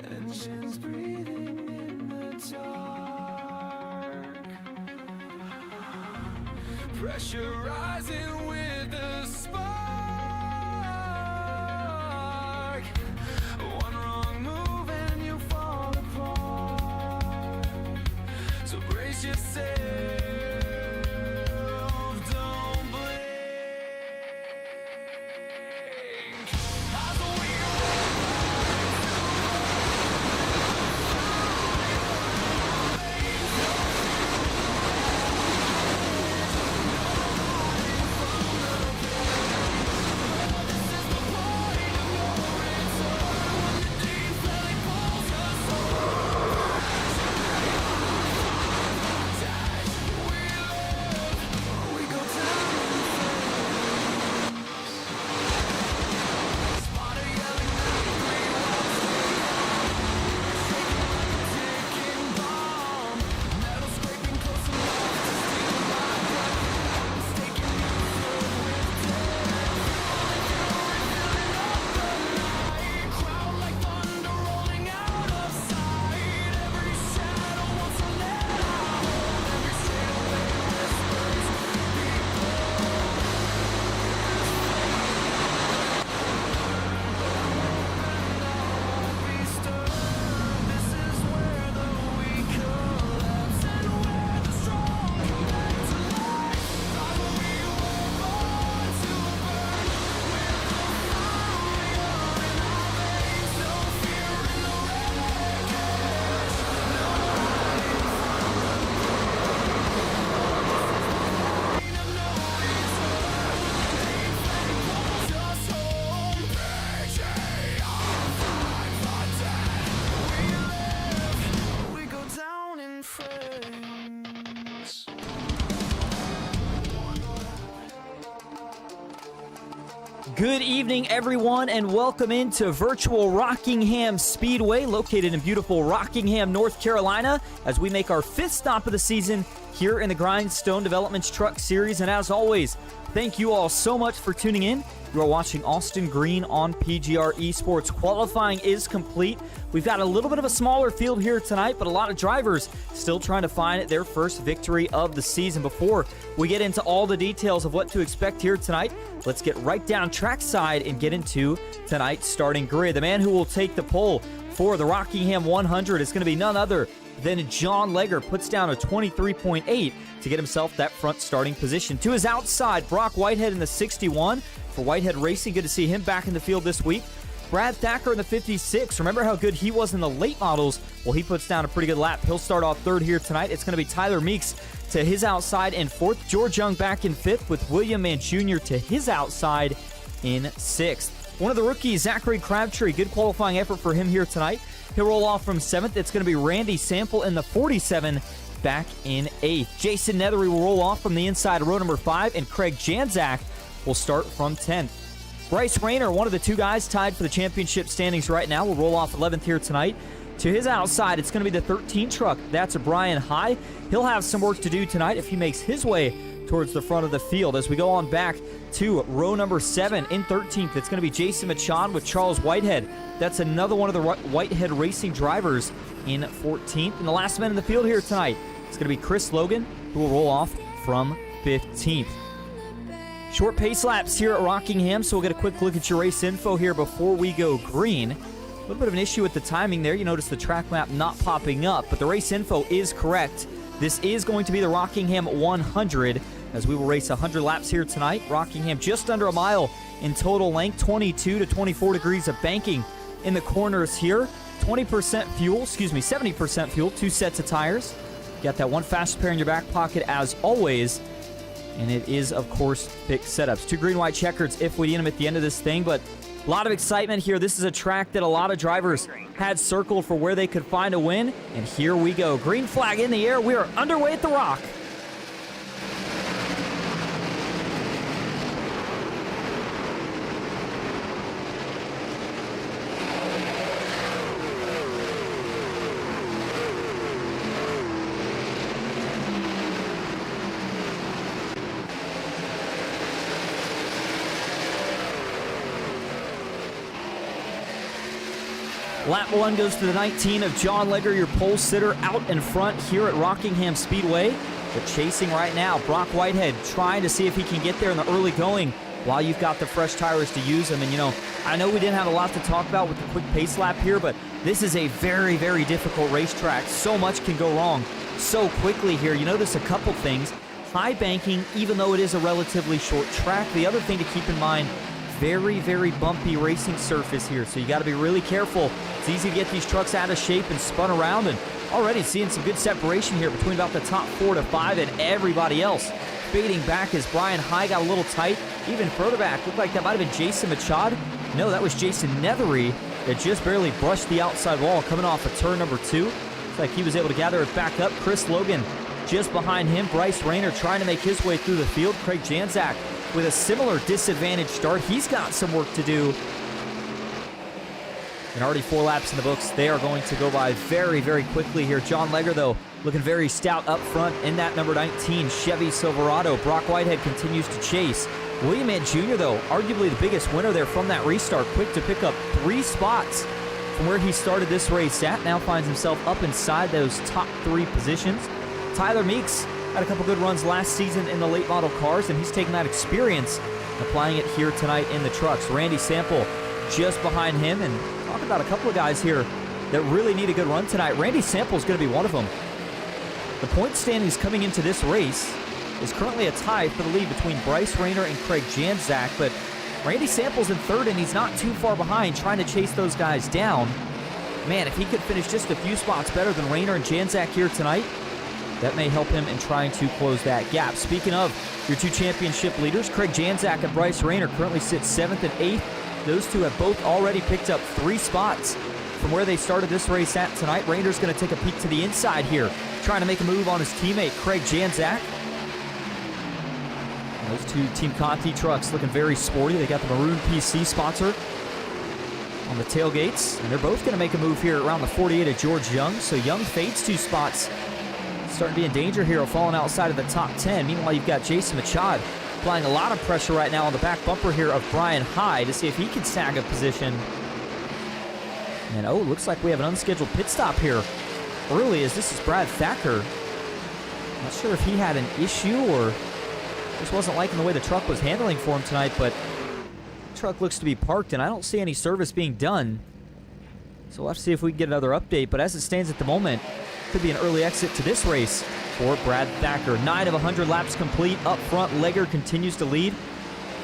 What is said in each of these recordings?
Engines breathing in the dark, pressure rising with the spark. One wrong move and you fall apart. So brace yourself, don't blink. As the wheel Good evening, everyone, and welcome into virtual Rockingham Speedway, located in beautiful Rockingham, North Carolina, as we make our 5th stop of the season here in the Grindstone Developments Truck Series. And as always, thank you all so much for tuning in. You are watching Austin Green on PGR eSports. Qualifying is complete. We've got a little bit of a smaller field here tonight, but a lot of drivers still trying to find their first victory of the season. Before we get into all the details of what to expect here tonight, let's get right down trackside and get into tonight's starting grid. The man who will take the pole for the Rockingham 100 is going to be none other than John Legger. Puts down a 23.8 to get himself that front starting position. To his outside, Brock Whitehead in the 61 for Whitehead Racing. Good to see him back in the field this week. Brad Thacker in the 56. Remember how good he was in the late models? Well, he puts down a pretty good lap. He'll start off third here tonight. It's going to be Tyler Meeks to his outside in fourth. George Young back in fifth with William Mann Jr. to his outside in sixth. One of the rookies, Zachary Crabtree. Good qualifying effort for him here tonight. He'll roll off from seventh. It's going to be Randy Sample in the 47 back in eighth. Jason Nethery will roll off from the inside of row number 5, and Craig Janzak will start from 10th. Bryce Rayner, one of the two guys tied for the championship standings right now, will roll off 11th here tonight. To his outside, it's going to be the 13 truck. That's a Brian High. He'll have some work to do tonight if he makes his way towards the front of the field. As we go on back to row number 7 in 13th, it's going to be Jason Machon with Charles Whitehead. That's another one of the Whitehead Racing drivers in 14th. And the last man in the field here tonight, it's going to be Chris Logan, who will roll off from 15th. Short pace laps here at Rockingham, so we'll get a quick look at your race info here before we go green. A little bit of an issue with the timing there. You notice the track map not popping up, but the race info is correct. This is going to be the Rockingham 100, as we will race 100 laps here tonight. Rockingham just under a mile in total length, 22 to 24 degrees of banking in the corners here. 70% fuel, 2 sets of tires. Got that one fast pair in your back pocket as always. And it is, of course, pick setups. 2 green-white checkers if we need them at the end of this thing, but a lot of excitement here. This is a track that a lot of drivers had circled for where they could find a win, and here we go. Green flag in the air. We are underway at the Rock. Lap 1 goes to the 19 of John Legger, your pole sitter, out in front here at Rockingham Speedway. But chasing right now, Brock Whitehead trying to see if he can get there in the early going while you've got the fresh tires to use them. And, you know, I know we didn't have a lot to talk about with the quick pace lap here, but this is a very, very difficult racetrack. So much can go wrong so quickly here. You notice a couple things. High banking, even though it is a relatively short track. The other thing to keep in mind, very, very bumpy racing surface here, so you got to be really careful. It's easy to get these trucks out of shape and spun around, and already seeing some good separation here between about the top 4 to 5 and everybody else. Fading back as Brian High got a little tight. Even further back, looked like that might have been Jason Machad. No, that was Jason Nethery that just barely brushed the outside wall coming off of turn number 2. Looks like he was able to gather it back up. Chris Logan just behind him. Bryce Rayner trying to make his way through the field. Craig Janzak with a similar disadvantaged start. He's got some work to do. And already 4 laps in the books. They are going to go by very, very quickly here. John Legger, though, looking very stout up front in that number 19 Chevy Silverado. Brock Whitehead continues to chase. William Mann Jr., though, arguably the biggest winner there from that restart. Quick to pick up 3 spots from where he started this race at. Now finds himself up inside those top 3 positions. Tyler Meeks had a couple good runs last season in the late model cars, and he's taking that experience and applying it here tonight in the trucks. Randy Sample just behind him, and talk about a couple of guys here that really need a good run tonight. Randy Sample is going to be one of them. The point standings coming into this race is currently a tie for the lead between Bryce Rayner and Craig Janzak, but Randy Sample's in third, and he's not too far behind trying to chase those guys down. Man, if he could finish just a few spots better than Rayner and Janzak here tonight, that may help him in trying to close that gap. Speaking of your 2 championship leaders, Craig Janzak and Bryce Rayner currently sit 7th and 8th. Those 2 have both already picked up 3 spots from where they started this race at tonight. Rayner's going to take a peek to the inside here, trying to make a move on his teammate, Craig Janzak. Those two Team Conti trucks looking very sporty. They got the maroon PC sponsor on the tailgates, and they're both going to make a move here around the 48 of George Young. So Young fades 2 spots, starting to be in danger here of falling outside of the top 10. Meanwhile, you've got Jason Machad applying a lot of pressure right now on the back bumper here of Brian Hyde to see if he can snag a position. And oh, looks like we have an unscheduled pit stop here early, as this is Brad Thacker. Not sure if he had an issue or just wasn't liking the way the truck was handling for him tonight, but the truck looks to be parked, and I don't see any service being done. So we'll have to see if we can get another update, but as it stands at the moment, could be an early exit to this race for Brad Thacker. 9 of 100 laps complete. Up front, Legger continues to lead.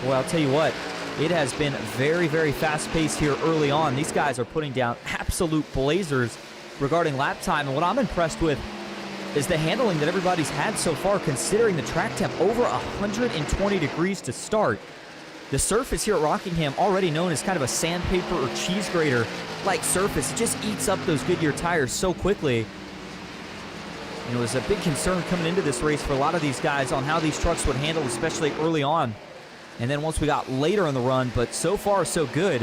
Well, I'll tell you what, it has been very, very fast-paced here early on. These guys are putting down absolute blazers regarding lap time, and what I'm impressed with is the handling that everybody's had so far, considering the track temp over 120 degrees to start. The surface here at Rockingham, already known as kind of a sandpaper or cheese grater like surface, it just eats up those Goodyear tires so quickly. And it was a big concern coming into this race for a lot of these guys on how these trucks would handle, especially early on. And then once we got later in the run, but so far so good.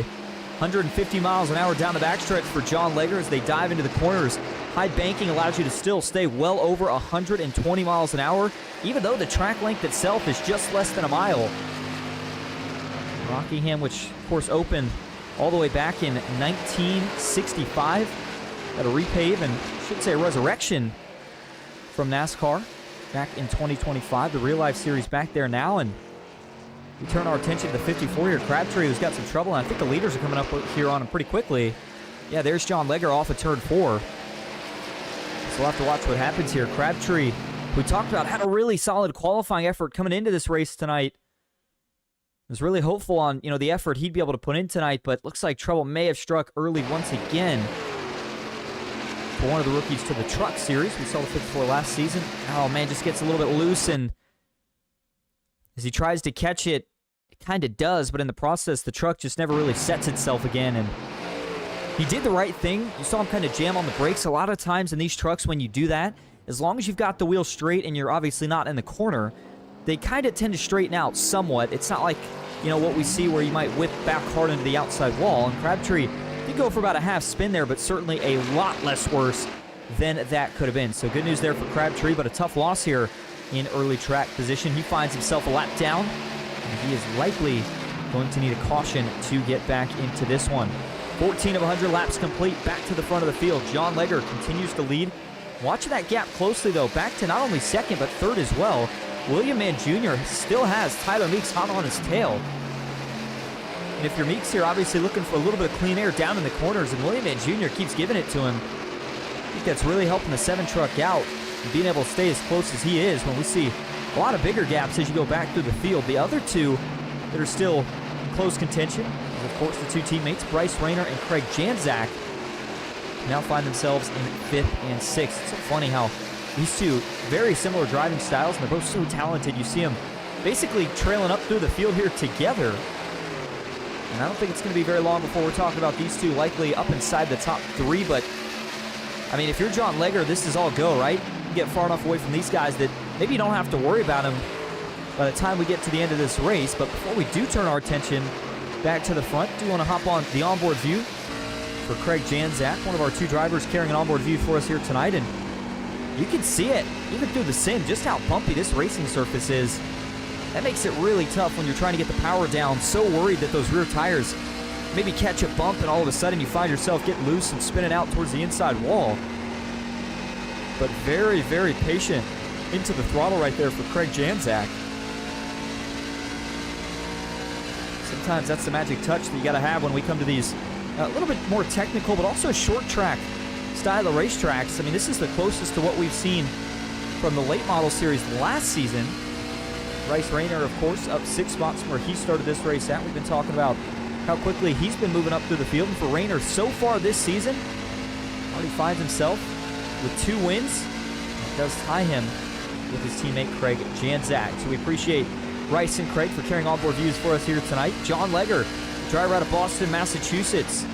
150 miles an hour down the backstretch for John Legger as they dive into the corners. High banking allows you to still stay well over 120 miles an hour, even though the track length itself is just less than a mile. Rockingham, which of course opened all the way back in 1965. Got a repave and I should say a resurrection from NASCAR back in 2025. The Real Life Series back there now, and we turn our attention to the 54 here. Crabtree, who's got some trouble, and I think the leaders are coming up here on him pretty quickly. Yeah, there's John Legger off of turn 4. So we'll have to watch what happens here. Crabtree, we talked about, had a really solid qualifying effort coming into this race tonight. Was really hopeful on, the effort he'd be able to put in tonight, but looks like trouble may have struck early once again for one of the rookies to the Truck Series. We saw the 54 last season. Oh, man, just gets a little bit loose, and as he tries to catch it, it kind of does, but in the process, the truck just never really sets itself again, and he did the right thing. You saw him kind of jam on the brakes. A lot of times in these trucks, when you do that, as long as you've got the wheel straight and you're obviously not in the corner, they kind of tend to straighten out somewhat. It's not like, what we see where you might whip back hard into the outside wall. And Crabtree did go for about a half spin there, but certainly a lot less worse than that could have been. So good news there for Crabtree, but a tough loss here in early track position. He finds himself a lap down, and he is likely going to need a caution to get back into this one. 14 of 100 laps complete, back to the front of the field. John Legger continues to lead. Watching that gap closely, though, back to not only second, but third as well. William Mann Jr. still has Tyler Meeks hot on his tail. And if you're Meeks here, obviously looking for a little bit of clean air down in the corners, and William Mann Jr. keeps giving it to him. I think that's really helping the 7 truck out and being able to stay as close as he is when we see a lot of bigger gaps as you go back through the field. The other two that are still in close contention is, of course, the 2 teammates, Bryce Rayner and Craig Janzak, now find themselves in 5th and 6th. It's so funny how these two very similar driving styles, and they're both so talented. You see them basically trailing up through the field here together. And I don't think it's going to be very long before we're talking about these two likely up inside the top 3. But, I mean, if you're John Legger, this is all go, right? You get far enough away from these guys that maybe you don't have to worry about them by the time we get to the end of this race. But before we do turn our attention back to the front, do want to hop on the onboard view for Craig Janzak, one of our 2 drivers carrying an onboard view for us here tonight. And you can see it, even through the sim, just how bumpy this racing surface is. That makes it really tough when you're trying to get the power down. So worried that those rear tires maybe catch a bump and all of a sudden you find yourself getting loose and spinning out towards the inside wall. But very, very patient into the throttle right there for Craig Janzak. Sometimes that's the magic touch that you got to have when we come to these a little bit more technical, but also short track style of racetracks. I mean, this is the closest to what we've seen from the late model series last season. Bryce Rayner, of course, up 6 spots from where he started this race at. We've been talking about how quickly he's been moving up through the field. And for Rayner, so far this season, already finds himself with 2 wins. It does tie him with his teammate Craig Janzak. So we appreciate Bryce and Craig for carrying onboard views for us here tonight. John Legger, driver out of Boston, Massachusetts,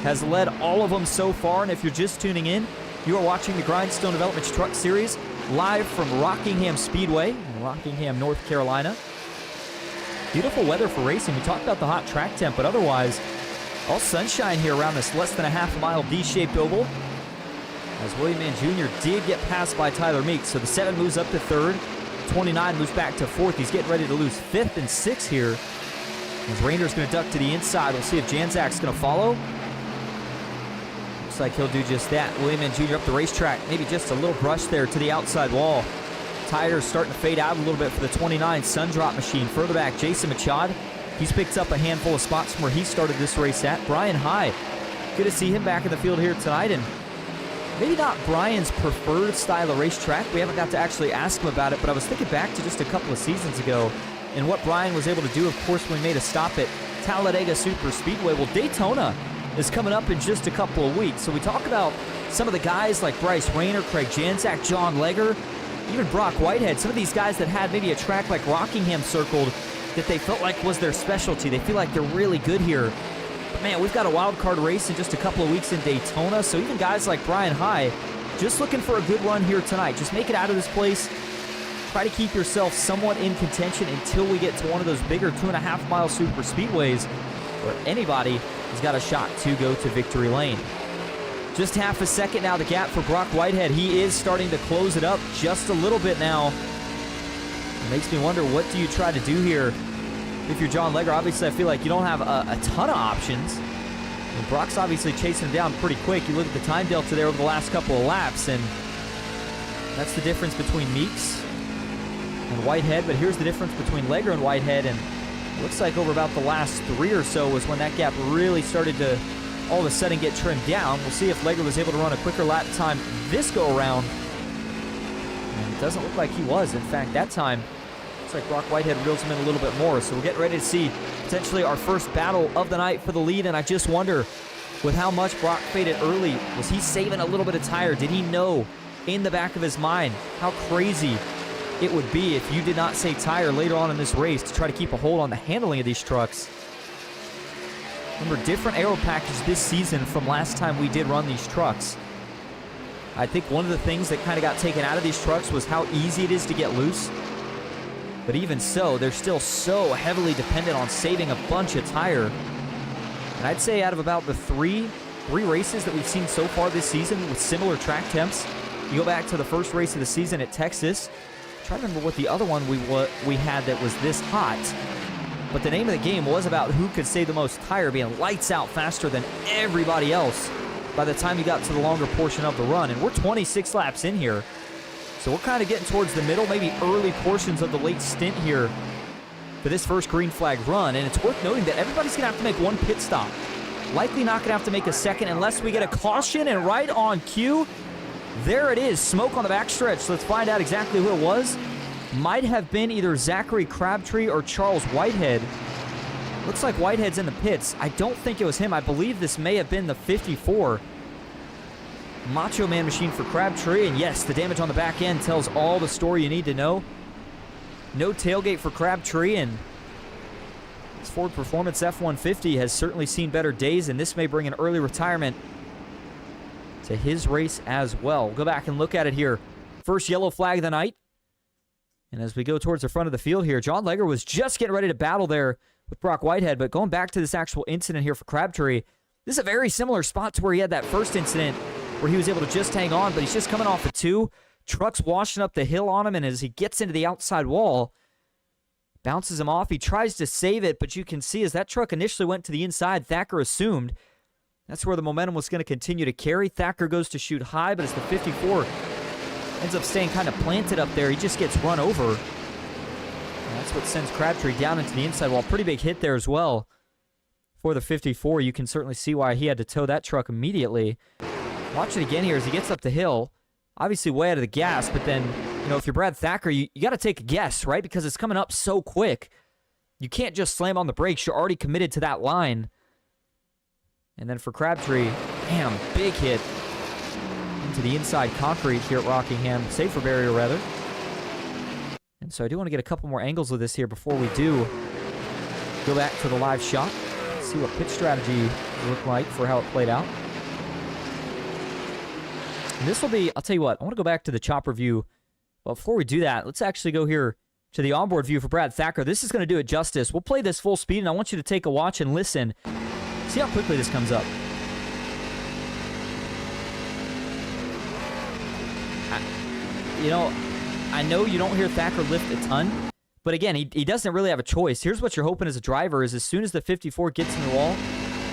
has led all of them so far. And if you're just tuning in, you are watching the Grindstone Developments Truck Series live from Rockingham Speedway in Rockingham, North Carolina. Beautiful weather for racing. We talked about the hot track temp, but otherwise, all sunshine here around this less than a half-mile D-shaped oval. As William Mann Jr. did get passed by Tyler Meeks, so the 7 moves up to 3rd. 29 moves back to 4th. He's getting ready to lose 5th and 6th here. As Rainer's going to duck to the inside. We'll see if Janzak's going to follow. Looks like he'll do just that. William Mann Jr. up the racetrack. Maybe just a little brush there to the outside wall. Tires starting to fade out a little bit for the 29 Sundrop machine. Further back, Jason Machad. He's picked up a handful of spots from where he started this race at. Brian High. Good to see him back in the field here tonight. And maybe not Brian's preferred style of racetrack. We haven't got to actually ask him about it, but I was thinking back to just a couple of seasons ago and what Brian was able to do, of course, when we made a stop at Talladega Super Speedway. Well, Daytona is coming up in just a couple of weeks. So we talk about some of the guys like Bryce Rayner, Craig Janzak, John Legger, even Brock Whitehead, some of these guys that had maybe a track like Rockingham circled that they felt like was their specialty. They feel like they're really good here. But man, we've got a wild card race in just a couple of weeks in Daytona, so even guys like Brian High just looking for a good run here tonight. Just make it out of this place. Try to keep yourself somewhat in contention until we get to one of those bigger 2.5-mile super speedways where anybody has got a shot to go to victory lane. Just half a second now, the gap for Brock Whitehead. He is starting to close it up just a little bit now. It makes me wonder, what do you try to do here? If you're John Legger, obviously I feel like you don't have a ton of options. And Brock's obviously chasing him down pretty quick. You look at the time delta there over the last couple of laps, and that's the difference between Meeks and Whitehead. But here's the difference between Legger and Whitehead, and it looks like over about the last 3 or so was when that gap really started to all of a sudden get trimmed down. We'll see if Legger was able to run a quicker lap time this go-around. And it doesn't look like he was. In fact, that time, looks like Brock Whitehead reels him in a little bit more. So we're getting ready to see potentially our first battle of the night for the lead. And I just wonder, with how much Brock faded early, was he saving a little bit of tire? Did he know in the back of his mind how crazy it would be if you did not save tire later on in this race to try to keep a hold on the handling of these trucks? Remember, different aero package this season from last time we did run these trucks. I think one of the things that kind of got taken out of these trucks was how easy it is to get loose. But even so, they're still so heavily dependent on saving a bunch of tire. And I'd say out of about the three races that we've seen so far this season with similar track temps, you go back to the first race of the season at Texas. I'm trying to remember what the other one we had that was this hot. But the name of the game was about who could save the most tire, being lights out faster than everybody else by the time you got to the longer portion of the run. And we're 26 laps in here. So we're kind of getting towards the middle, maybe early portions of the late stint here for this first green flag run. And it's worth noting that everybody's going to have to make one pit stop. Likely not going to have to make a second unless we get a caution, and right on cue, there it is. Smoke on the backstretch. Let's find out exactly who it was. Might have been either Zachary Crabtree or Charles Whitehead. Looks like Whitehead's in the pits. I don't think it was him. I believe this may have been the 54 Macho Man machine for Crabtree. And yes, the damage on the back end tells all the story you need to know. No tailgate for Crabtree, and this Ford Performance F-150 has certainly seen better days, and this may bring an early retirement to his race as well. We'll go back and look at it here. First yellow flag of the night. And as we go towards the front of the field here, John Legger was just getting ready to battle there with Brock Whitehead. But going back to this actual incident here for Crabtree, this is a very similar spot to where he had that first incident where he was able to just hang on, but he's just coming off a 2. Truck's washing up the hill on him, and as he gets into the outside wall, bounces him off. He tries to save it, but you can see as that truck initially went to the inside, Thacker assumed that's where the momentum was going to continue to carry. Thacker goes to shoot high, but as the 54 ends up staying kind of planted up there, he just gets run over. And that's what sends Crabtree down into the inside wall. Pretty big hit there as well for the 54. You can certainly see why he had to tow that truck immediately. Watch it again here as he gets up the hill. Obviously way out of the gas, but then, you know, if you're Brad Thacker, you got to take a guess, right? Because it's coming up so quick. You can't just slam on the brakes. You're already committed to that line. And then for Crabtree, bam, big hit into the inside concrete here at Rockingham. Safer barrier, rather. And so I do want to get a couple more angles of this here before we do go back to the live shot. See what pit strategy looked like for how it played out. And this will be, I'll tell you what, I want to go back to the chopper view. But before we do that, let's actually go here to the onboard view for Brad Thacker. This is going to do it justice. We'll play this full speed, and I want you to take a watch and listen. See how quickly this comes up. I know you don't hear Thacker lift a ton, but again, he doesn't really have a choice. Here's what you're hoping as a driver is as soon as the 54 gets in the wall,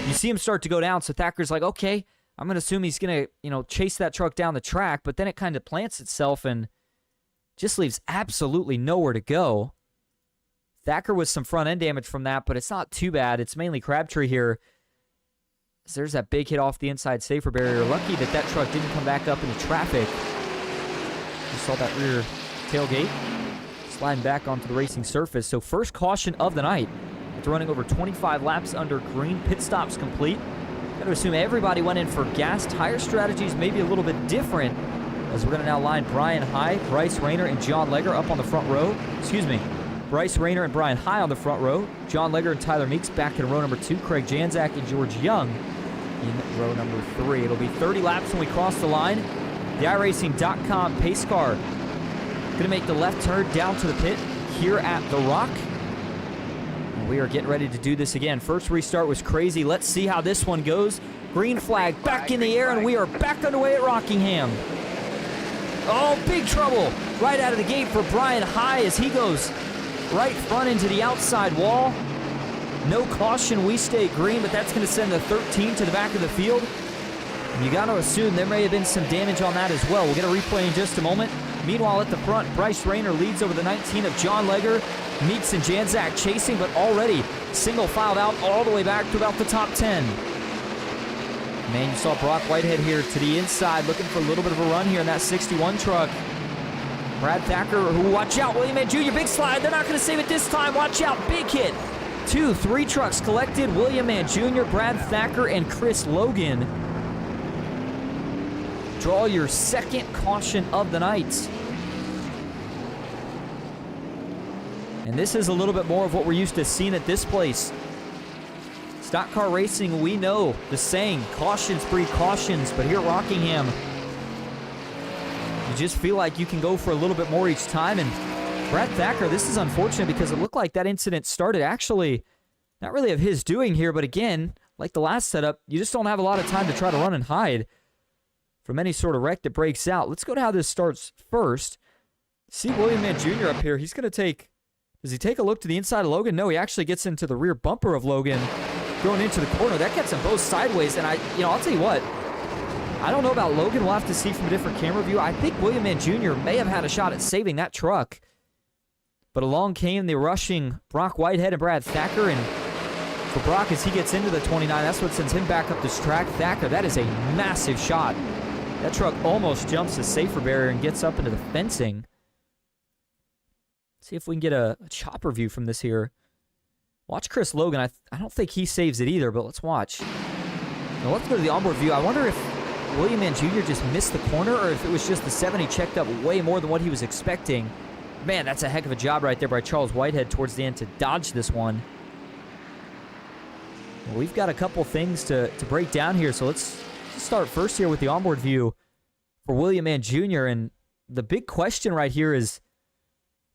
you see him start to go down, so Thacker's like, okay, I'm going to assume he's going to, chase that truck down the track, but then it kind of plants itself and just leaves absolutely nowhere to go. Thacker with some front-end damage from that, but it's not too bad. It's mainly Crabtree here. So there's that big hit off the inside safer barrier. Lucky that truck didn't come back up into traffic. You saw that rear tailgate sliding back onto the racing surface. So first caution of the night. After running over 25 laps under green, pit stops complete. Got to assume everybody went in for gas. Tire strategies may be a little bit different, as we're going to now line Brian High, Bryce Rayner, and John Legger up on the front row. Bryce Rayner and Brian High on the front row. John Legger and Tyler Meeks back in row number 2. Craig Janzak and George Young in row number 3. It'll be 30 laps when we cross the line. The iRacing.com pace car going to make the left turn down to the pit here at The Rock. And we are getting ready to do this again. First restart was crazy. Let's see how this one goes. Green flag back in the air, and we are back underway at Rockingham. Oh, big trouble right out of the gate for Brian High as he goes right front into the outside wall. No caution, we stay green, but that's going to send the 13 to the back of the field. And you got to assume there may have been some damage on that as well. We'll get a replay in just a moment. Meanwhile, at the front, Bryce Rayner leads over the 19 of John Legger. Meeks and Janzak chasing, but already single filed out all the way back to about the top 10. Man, you saw Brock Whitehead here to the inside, looking for a little bit of a run here in that 61 truck. Brad Thacker, who, watch out, William Mann Jr., big slide. They're not going to save it this time. Watch out, big hit. 3 trucks collected. William Mann Jr., Brad Thacker, and Chris Logan. Draw your second caution of the night. And this is a little bit more of what we're used to seeing at this place. Stock car racing, we know the saying, cautions breed cautions, but here at Rockingham, you just feel like you can go for a little bit more each time. And Brad Thacker, this is unfortunate because it looked like that incident started actually not really of his doing here, but again, like the last setup, you just don't have a lot of time to try to run and hide from any sort of wreck that breaks out. Let's go to how this starts first. See William Mann Jr. up here. He's going to take, does he take a look to the inside of Logan? No, he actually gets into the rear bumper of Logan going into the corner. That gets them both sideways, and I'll tell you what, I don't know about Logan. We'll have to see from a different camera view. I think William Mann Jr. may have had a shot at saving that truck, but along came the rushing Brock Whitehead and Brad Thacker, and for Brock, as he gets into the 29, that's what sends him back up this track. Thacker, that is a massive shot. That truck almost jumps the safer barrier and gets up into the fencing. See if we can get a chopper view from this here. Watch Chris Logan. I don't think he saves it either, but let's watch. Now let's go to the onboard view. I wonder if William Mann Jr. just missed the corner or if it was just the 70 checked up way more than what he was expecting. Man, that's a heck of a job right there by Charles Whitehead towards the end to dodge this one. Well, we've got a couple things to break down here, so let's start first here with the onboard view for William Mann Jr. And the big question right here is,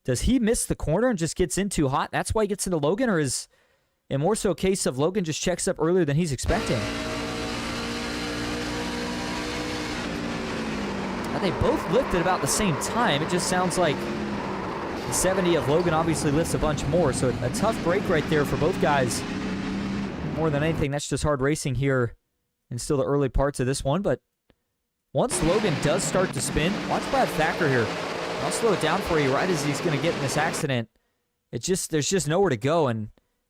does he miss the corner and just gets in too hot? That's why he gets into Logan, or is it more so a case of Logan just checks up earlier than he's expecting? Now, they both lifted about the same time. It just sounds like the 70 of Logan obviously lifts a bunch more, so a tough break right there for both guys. More than anything, that's just hard racing here in still the early parts of this one, but once Logan does start to spin, watch Brad Thacker here. I'll slow it down for you right as he's going to get in this accident. There's just nowhere to go, and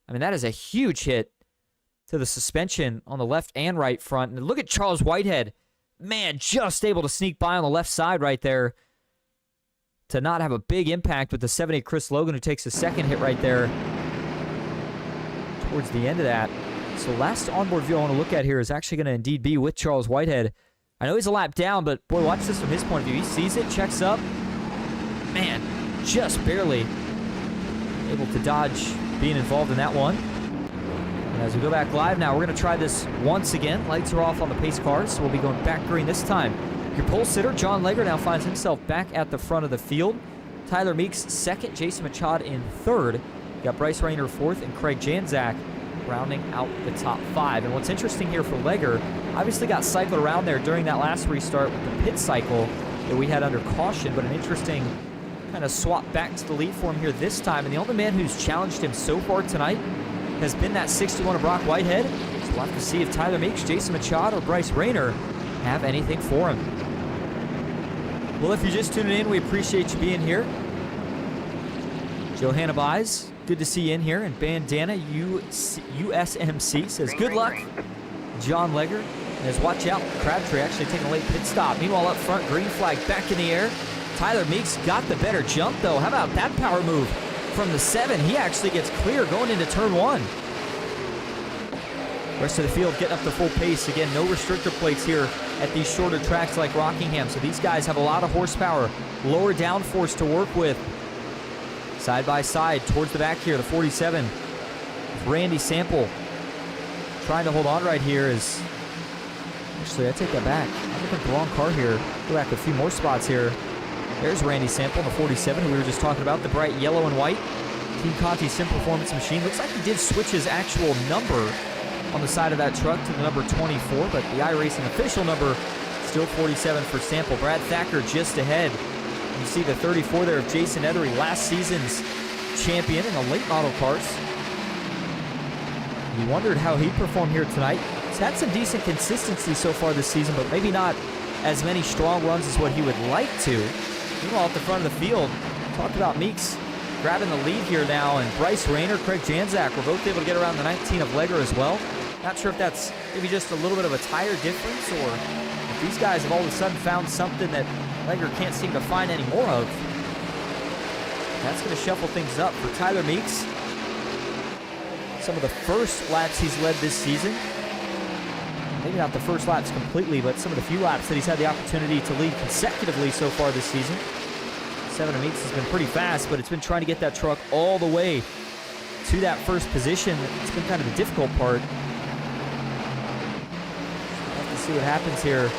I mean, that is a huge hit to the suspension on the left and right front. And look at Charles Whitehead. Man, just able to sneak by on the left side right there to not have a big impact with the 70 Chris Logan, who takes a second hit right there towards the end of that. So last onboard view I want to look at here is actually going to indeed be with Charles Whitehead. I know he's a lap down, but boy, watch this from his point of view. He sees it, checks up. Man, just barely able to dodge being involved in that one. And as we go back live now, we're going to try this once again. Lights are off on the pace cars, so we'll be going back green this time. Your pole sitter, John Legger, now finds himself back at the front of the field. Tyler Meeks second, Jason Machad in third. You got Bryce Rayner fourth, and Craig Janzak rounding out the top 5. And what's interesting here for Legger, obviously got cycled around there during that last restart with the pit cycle that we had under caution, but an interesting kind of swap back to the lead for him here this time. And the only man who's challenged him so far tonight has been that 61 of Brock Whitehead. So we'll have to see if Tyler Meeks, Jason Machad, or Bryce Rayner have anything for him. Well, if you're just tuning in, we appreciate you being here. Johanna Buys, good to see you in here. And Bandana USMC says, good luck, John Legger. And as watch out, Crabtree actually taking a late pit stop. Meanwhile, up front, green flag back in the air. Tyler Meeks got the better jump, though. How about that power move from the 7? He actually gets clear going into turn 1. Rest of the field getting up to full pace. Again, no restrictor plates here at these shorter tracks like Rockingham. So these guys have a lot of horsepower, lower downforce to work with. Side by side towards the back here, the 47. Randy Sample trying to hold on right here is... Actually, I take that back. I'm looking at the wrong car here. Go back a few more spots here. There's Randy Sample in the 47, who we were just talking about, the bright yellow and white. Team Conti Sim Performance Machine. Looks like he did switch his actual number on the side of that truck to the number 24, but the iRacing official number still 47 for Sample. Brad Thacker just ahead. You see the 34 there of Jason Ethery, last season's champion in the late model cars. You wondered how he performed here tonight. He's had some decent consistency so far this season, but maybe not as many strong runs as what he would like to. Meanwhile, at the front of the field, talked about Meeks grabbing the lead here now, and Bryce Rayner, Craig Janzak were both able to get around the 19 of Legger as well. Not sure if that's maybe just a little bit of a tire difference, or if these guys have all of a sudden found something that Legger can't seem to find any more of. That's going to shuffle things up for Tyler Meeks. Some of the first laps he's led this season. Maybe not the first laps completely, but some of the few laps that he's had the opportunity to lead consecutively so far this season. 7 of Meeks has been pretty fast, but it's been trying to get that truck all the way to that first position. It's been kind of the difficult part. We'll have to see what happens here.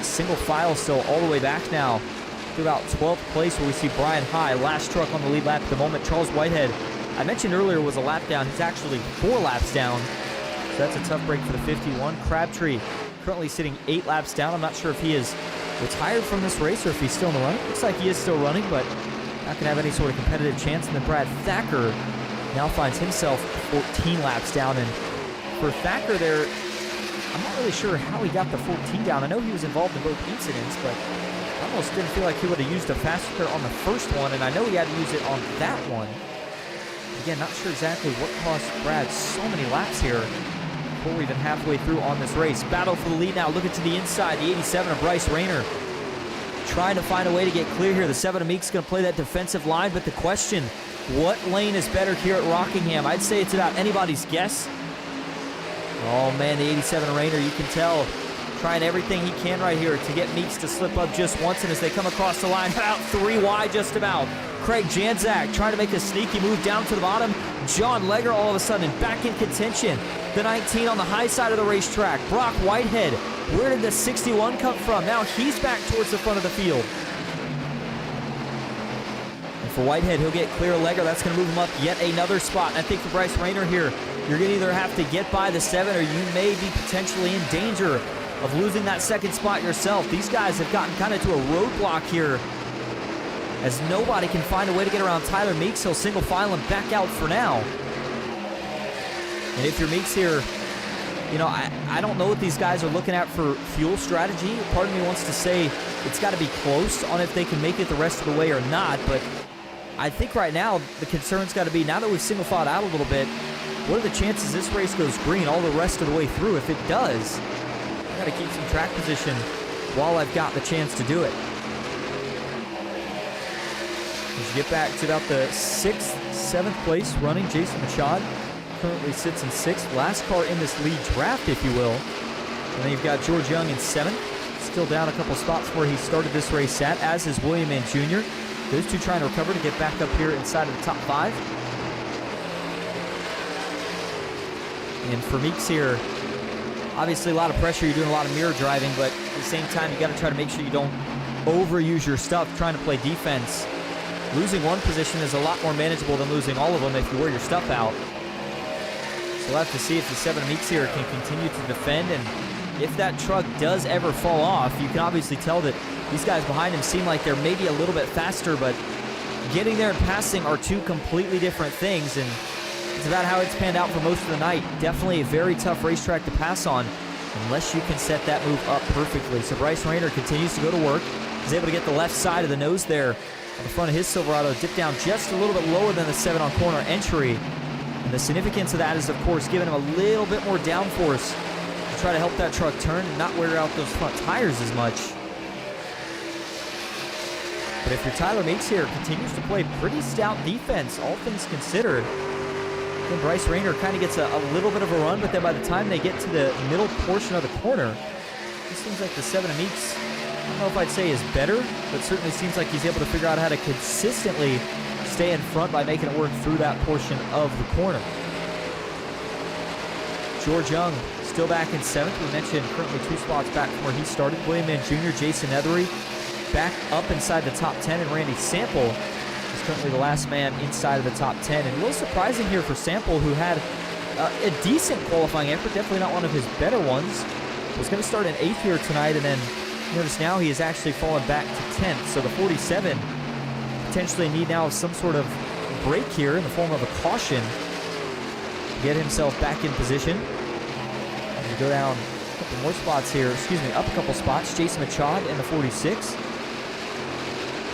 Single file still all the way back now to about 12th place, where we see Brian High, last truck on the lead lap at the moment. Charles Whitehead, I mentioned earlier, was a lap down. He's actually 4 laps down, so that's a tough break for the 51. Crabtree currently sitting 8 laps down. I'm not sure if he is retired from this race or if he's still in the run. Looks like he is still running, but not going to have any sort of competitive chance. And then Brad Thacker now finds himself 14 laps down. And for Thacker there, I'm not really sure how he got the 14 down. I know he was involved in both incidents, but I almost didn't feel like he would have used a faster car on the first one, and I know he had to use it on that one. Again, not sure exactly what cost Brad so many laps here before we're even halfway through on this race. Battle for the lead now, looking to the inside. The 87 of Bryce Rayner trying to find a way to get clear here. The 7 of Meeks going to play that defensive line, but the question, what lane is better here at Rockingham? I'd say it's about anybody's guess. Oh man, the 87 of Rayner, you can tell, trying everything he can right here to get Meeks to slip up just once, and as they come across the line, about 3 wide just about. Craig Janzak trying to make a sneaky move down to the bottom. John Legger all of a sudden back in contention. The 19 on the high side of the racetrack. Brock Whitehead, where did the 61 come from? Now he's back towards the front of the field. And for Whitehead, he'll get clear of Legger. That's going to move him up yet another spot. And I think for Bryce Rayner here, you're going to either have to get by the 7 or you may be potentially in danger of losing that second spot yourself. These guys have gotten kind of to a roadblock here, as nobody can find a way to get around Tyler Meeks. He'll single file him back out for now. And if you're Meeks here, you know, I don't know what these guys are looking at for fuel strategy. Part of me wants to say it's got to be close on if they can make it the rest of the way or not, but I think right now the concern's got to be, now that we've single filed out a little bit, what are the chances this race goes green all the rest of the way through? If it does, I've got to keep some track position while I've got the chance to do it. As you get back to about the 6th, 7th place running, Jason Machad currently sits in 6th. Last car in this lead draft, if you will. And then you've got George Young in 7th. Still down a couple spots where he started this race at, as is William Mann Jr. Those two trying to recover to get back up here inside of the top 5. And for Meeks here, obviously a lot of pressure. You're doing a lot of mirror driving, but at the same time, you got to try to make sure you don't overuse your stuff trying to play defense. Losing one position is a lot more manageable than losing all of them if you wear your stuff out. So we'll have to see if the 7 Meeks here can continue to defend, and if that truck does ever fall off, you can obviously tell that these guys behind him seem like they're maybe a little bit faster, but getting there and passing are two completely different things, and it's about how it's panned out for most of the night. Definitely a very tough racetrack to pass on unless you can set that move up perfectly. So Bryce Rayner continues to go to work. He's able to get the left side of the nose there on the front of his Silverado, dip down just a little bit lower than the 7 on corner entry. And the significance of that is, of course, giving him a little bit more downforce to try to help that truck turn and not wear out those front tires as much. But if your Tyler Meeks here continues to play pretty stout defense, all things considered, then Bryce Rayner kind of gets a little bit of a run, but then by the time they get to the middle portion of the corner, it seems like the 7 of Meeks, I don't know if I'd say is better, but certainly seems like he's able to figure out how to consistently stay in front by making it work through that portion of the corner. George Young still back in 7th. We mentioned currently 2 spots back from where he started. William Mann Jr., Jason Ethery back up inside the top 10, and Randy Sample is currently the last man inside of the top 10. And a little surprising here for Sample, who had a decent qualifying effort, definitely not one of his better ones. Was going to start in 8th here tonight, and then notice now he has actually fallen back to 10th. So the 47 potentially need now some sort of break here in the form of a caution to get himself back in position. And we go down a couple more spots here, up a couple spots. Jason Machad in the 46.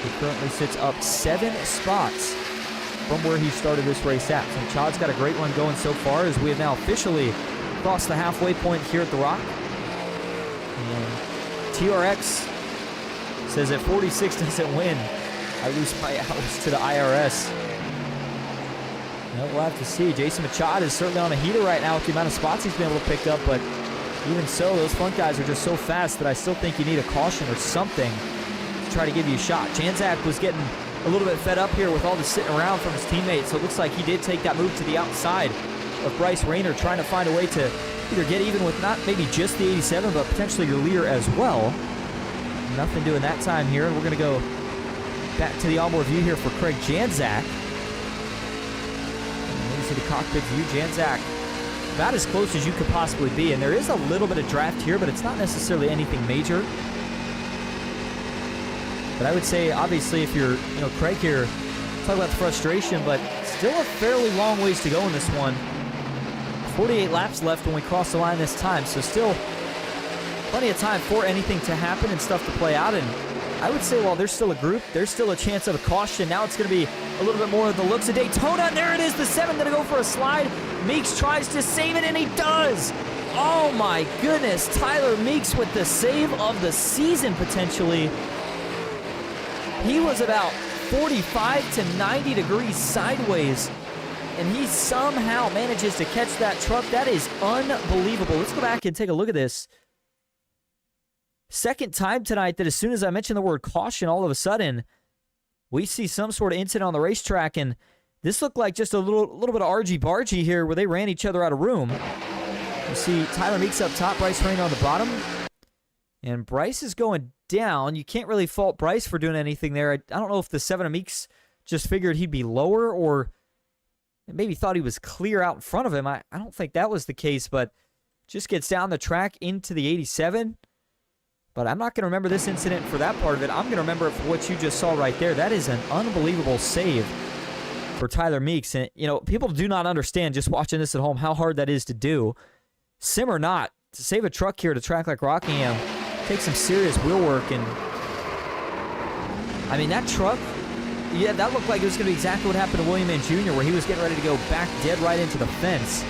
He currently sits up 7 spots from where he started this race at. So Machad's got a great run going so far, as we have now officially crossed the halfway point here at the Rock. And TRX says if 46 doesn't win, I lose my hours to the IRS. We'll have to see. Jason Machad is certainly on a heater right now with the amount of spots he's been able to pick up, but even so, those front guys are just so fast that I still think you need a caution or something to try to give you a shot. Janzak was getting a little bit fed up here with all the sitting around from his teammates, so it looks like he did take that move to the outside of Bryce Rayner, trying to find a way to either get even with not maybe just the 87, but potentially your leader as well. Nothing doing that time here, and we're going to go back to the onboard view here for Craig Janzak. And see the cockpit view. Janzak about as close as you could possibly be, and there is a little bit of draft here, but it's not necessarily anything major. But I would say, obviously, if you're, Craig here, talk about the frustration, but still a fairly long ways to go in this one. 48 laps left when we cross the line this time, so still plenty of time for anything to happen and stuff to play out. And I would say while there's still a group, there's still a chance of a caution. Now it's going to be a little bit more of the looks of Daytona. And there it is, the 7 going to go for a slide. Meeks tries to save it, and he does. Oh my goodness, Tyler Meeks with the save of the season potentially. He was about 45 to 90 degrees sideways, and he somehow manages to catch that truck. That is unbelievable. Let's go back and take a look at this. Second time tonight that as soon as I mention the word caution, all of a sudden, we see some sort of incident on the racetrack, and this looked like just a little bit of argy-bargy here where they ran each other out of room. You see Tyler Meeks up top, Bryce Rayner on the bottom, and Bryce is going down. You can't really fault Bryce for doing anything there. I don't know if the 7 of Meeks just figured he'd be lower or maybe thought he was clear out in front of him. I don't think that was the case, but just gets down the track into the 87. But I'm not going to remember this incident for that part of it. I'm going to remember it for what you just saw right there. That is an unbelievable save for Tyler Meeks. And, people do not understand just watching this at home how hard that is to do. Sim or not, to save a truck here at a track like Rockingham takes some serious wheel work. And, I mean, that truck, yeah, that looked like it was going to be exactly what happened to William Mann Jr., where he was getting ready to go back dead right into the fence.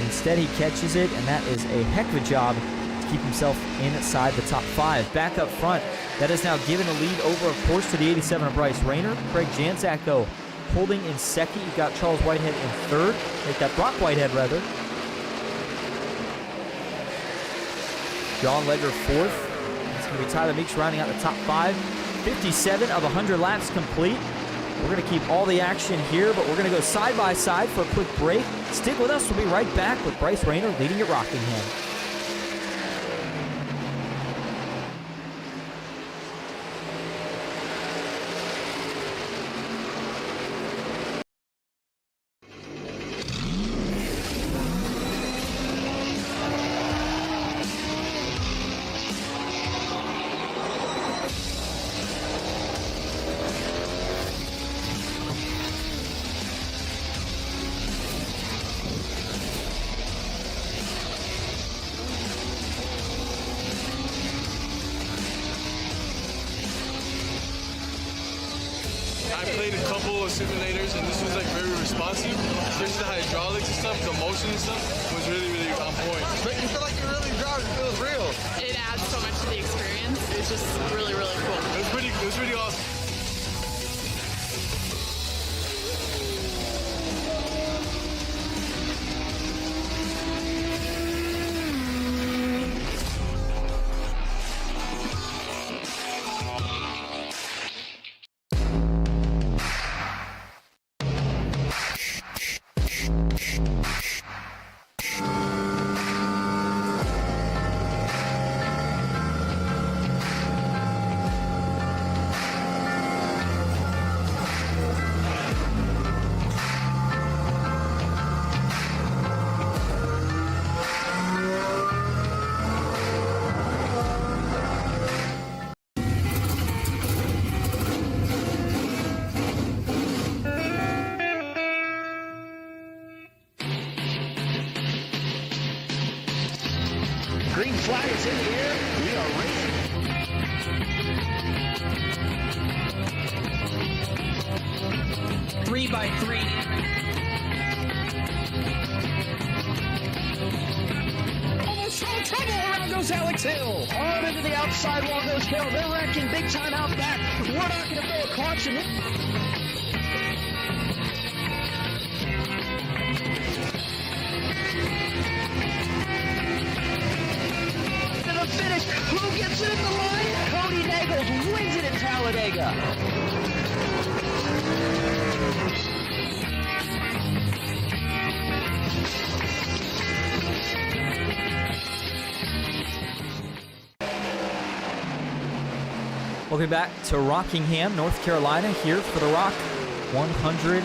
Instead, he catches it, and that is a heck of a job to keep himself inside the top 5. Back up front, that has now given a lead over, of course, to the 87 of Bryce Rayner. Craig Janzak, though, holding in second. You've got Charles Whitehead in third. Make that Brock Whitehead, rather. John Ledger fourth. It's going to be Tyler Meeks rounding out the top 5. 57 of 100 laps complete. We're going to keep all the action here, but we're going to go side by side for a quick break. Stick with us. We'll be right back with Bryce Rayner leading at Rockingham. I played a couple of simulators, and this was like very responsive, especially the hydraulics and stuff, the motion and stuff was really, really on point. But you feel like you're really driving, it feels real. It adds so much to the experience. It's just really, really cool. It was pretty awesome. Green flag is in the air. We are racing. Three by three. Almost no trouble. Around goes Alex Hill. On into the outside wall goes Hill. They're wrecking big time out back. We're not going to throw a caution. To the finish. Who gets it at the line? Cody Nagels wins it at Talladega. Welcome back to Rockingham, North Carolina, here for the Rock 100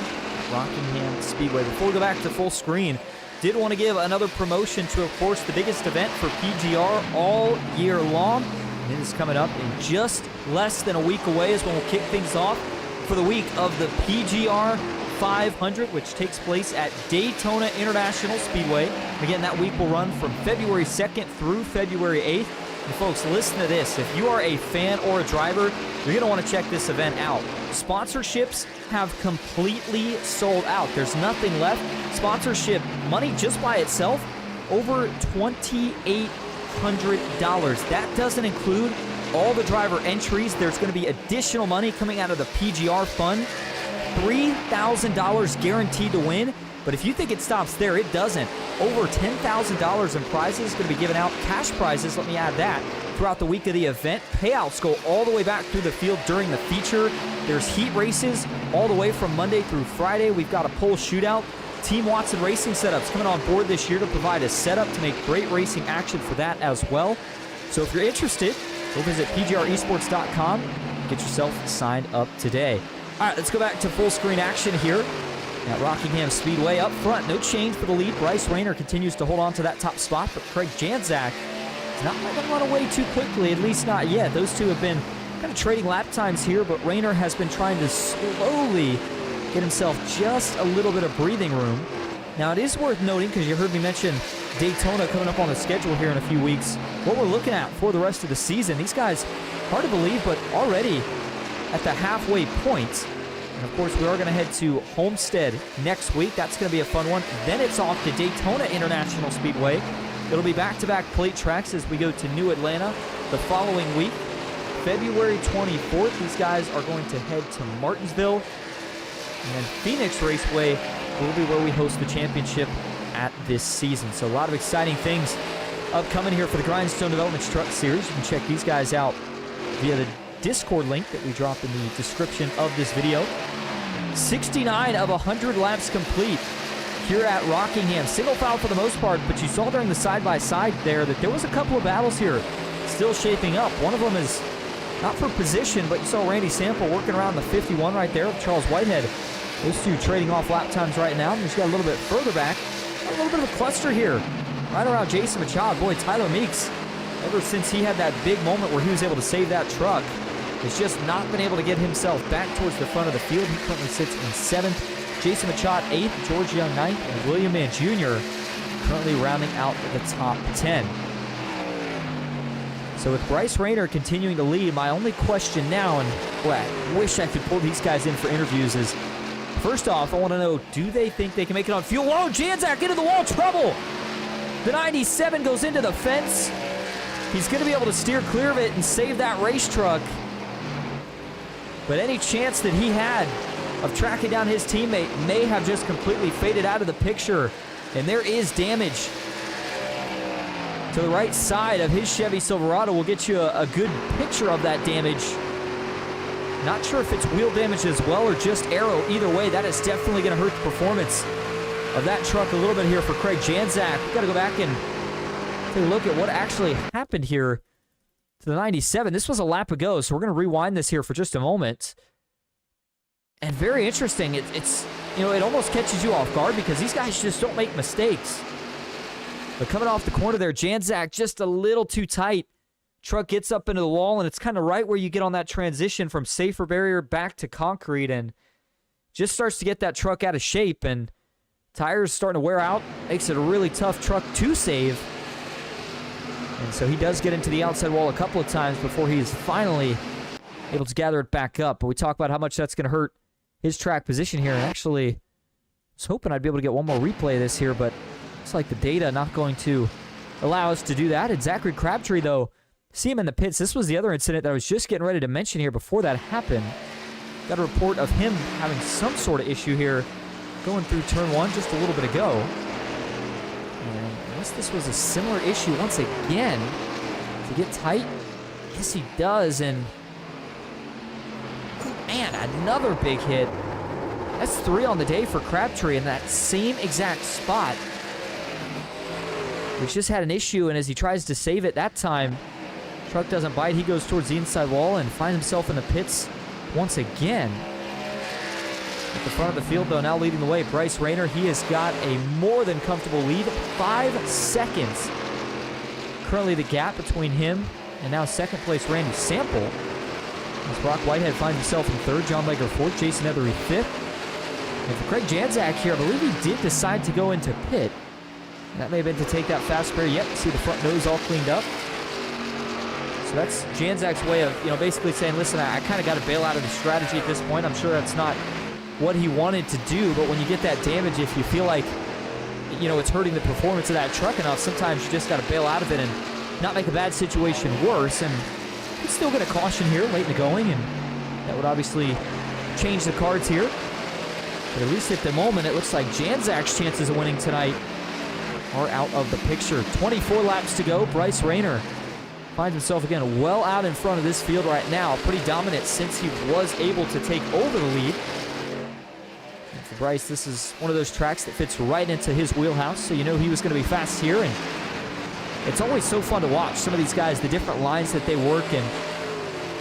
Rockingham Speedway. Before we go back to full screen, did want to give another promotion to, of course, the biggest event for PGR all year long. And it is coming up in just less than a week away is when we'll kick things off for the week of the PGR 500, which takes place at Daytona International Speedway. Again, that week will run from February 2nd through February 8th. And folks, listen to this. If you are a fan or a driver, you're going to want to check this event out. Sponsorships have completely sold out. There's nothing left. Sponsorship money just by itself, over $2,800. That doesn't include all the driver entries. There's going to be additional money coming out of the PGR fund. $3,000 guaranteed to win. But if you think it stops there, it doesn't. Over $10,000 in prizes going to be given out. Cash prizes, let me add that, throughout the week of the event. Payouts go all the way back through the field during the feature. There's heat races all the way from Monday through Friday. We've got a pole shootout. Team Watson Racing Setups coming on board this year to provide a setup to make great racing action for that as well. So if you're interested, go visit PGReSports.com. Get yourself signed up today. All right, let's go back to full screen action here at Rockingham Speedway. Up front, no change for the lead. Bryce Rayner continues to hold on to that top spot, but Craig Janczak is not going to run away too quickly, at least not yet. Those two have been kind of trading lap times here, but Rayner has been trying to slowly get himself just a little bit of breathing room. Now, it is worth noting, because you heard me mention Daytona coming up on the schedule here in a few weeks, what we're looking at for the rest of the season. These guys, hard to believe, but already at the halfway point. And of course, we are going to head to Homestead next week. That's going to be a fun one. Then it's off to Daytona International Speedway. It'll be back-to-back plate tracks as we go to New Atlanta the following week. February 24th, these guys are going to head to Martinsville. And then Phoenix Raceway will be where we host the championship at this season. So a lot of exciting things upcoming here for the Grindstone Developments Truck Series. You can check these guys out via the Discord link that we dropped in the description of this video. 69 of 100 laps complete here at Rockingham. Single file for the most part, but you saw during the side-by-side there that there was a couple of battles here still shaping up. One of them is not for position, but you saw Randy Sample working around the 51 right there with Charles Whitehead. Those two trading off lap times right now. And he's got a little bit further back. A little bit of a cluster here right around Jason Machado. Boy, Tyler Meeks, ever since he had that big moment where he was able to save that truck, has just not been able to get himself back towards the front of the field. He currently sits in 7th. Jason Machado 8th, George Young 9th, and William Mann Jr. currently rounding out the top 10. So with Bryce Rayner continuing to lead, my only question now, and boy, I wish I could pull these guys in for interviews, is first off, I want to know, do they think they can make it on fuel? Whoa, Janczak into the wall, trouble! The 97 goes into the fence. He's going to be able to steer clear of it and save that race truck. But any chance that he had of tracking down his teammate may have just completely faded out of the picture. And there is damage to the right side of his Chevy Silverado. We'll get you a good picture of that damage. Not sure if it's wheel damage as well or just aero. Either way, that is definitely going to hurt the performance of that truck a little bit here for Craig Janczak. We've got to go back and take a look at what actually happened here to the 97. This was a lap ago, so we're going to rewind this here for just a moment. And very interesting. It's you know, it almost catches you off guard because these guys just don't make mistakes. But coming off the corner there, Janczak just a little too tight. Truck gets up into the wall, and it's kind of right where you get on that transition from safer barrier back to concrete, and just starts to get that truck out of shape, and tires starting to wear out. Makes it a really tough truck to save. And so he does get into the outside wall a couple of times before he's finally able to gather it back up. But we talk about how much that's going to hurt his track position here. And actually, I was hoping I'd be able to get one more replay of this here, but it's like the data not going to allow us to do that. And Zachary Crabtree, though, see him in the pits. This was the other incident that I was just getting ready to mention here before that happened. Got a report of him having some sort of issue here going through turn one just a little bit ago. And unless this was a similar issue once again, to get tight, yes he does, and man, another big hit. That's 3 on the day for Crabtree in that same exact spot. He's just had an issue, and as he tries to save it that time, truck doesn't bite. He goes towards the inside wall and finds himself in the pits once again. At the front of the field, though, now leading the way, Bryce Rayner. He has got a more than comfortable lead, 5 seconds. Currently the gap between him and now second place Randy Sample. As Brock Whitehead finds himself in third, John Leger fourth, Jason Ethery fifth. And for Craig Janczak here, I believe he did decide to go into pit. And that may have been to take that fast spare. Yep, see the front nose all cleaned up. So that's Janczak's way of, you know, basically saying, listen, I kind of got to bail out of the strategy at this point. I'm sure that's not what he wanted to do, but when you get that damage, if you feel like, you know, it's hurting the performance of that truck enough, sometimes you just got to bail out of it and not make a bad situation worse. And he's still going to caution here late in the going, and that would obviously change the cards here. But at least at the moment, it looks like Janczak's chances of winning tonight are out of the picture. 24 laps to go. Bryce Rayner finds himself again well out in front of this field right now. Pretty dominant since he was able to take over the lead. And for Bryce, this is one of those tracks that fits right into his wheelhouse, so you know he was going to be fast here. And it's always so fun to watch some of these guys, the different lines that they work. And,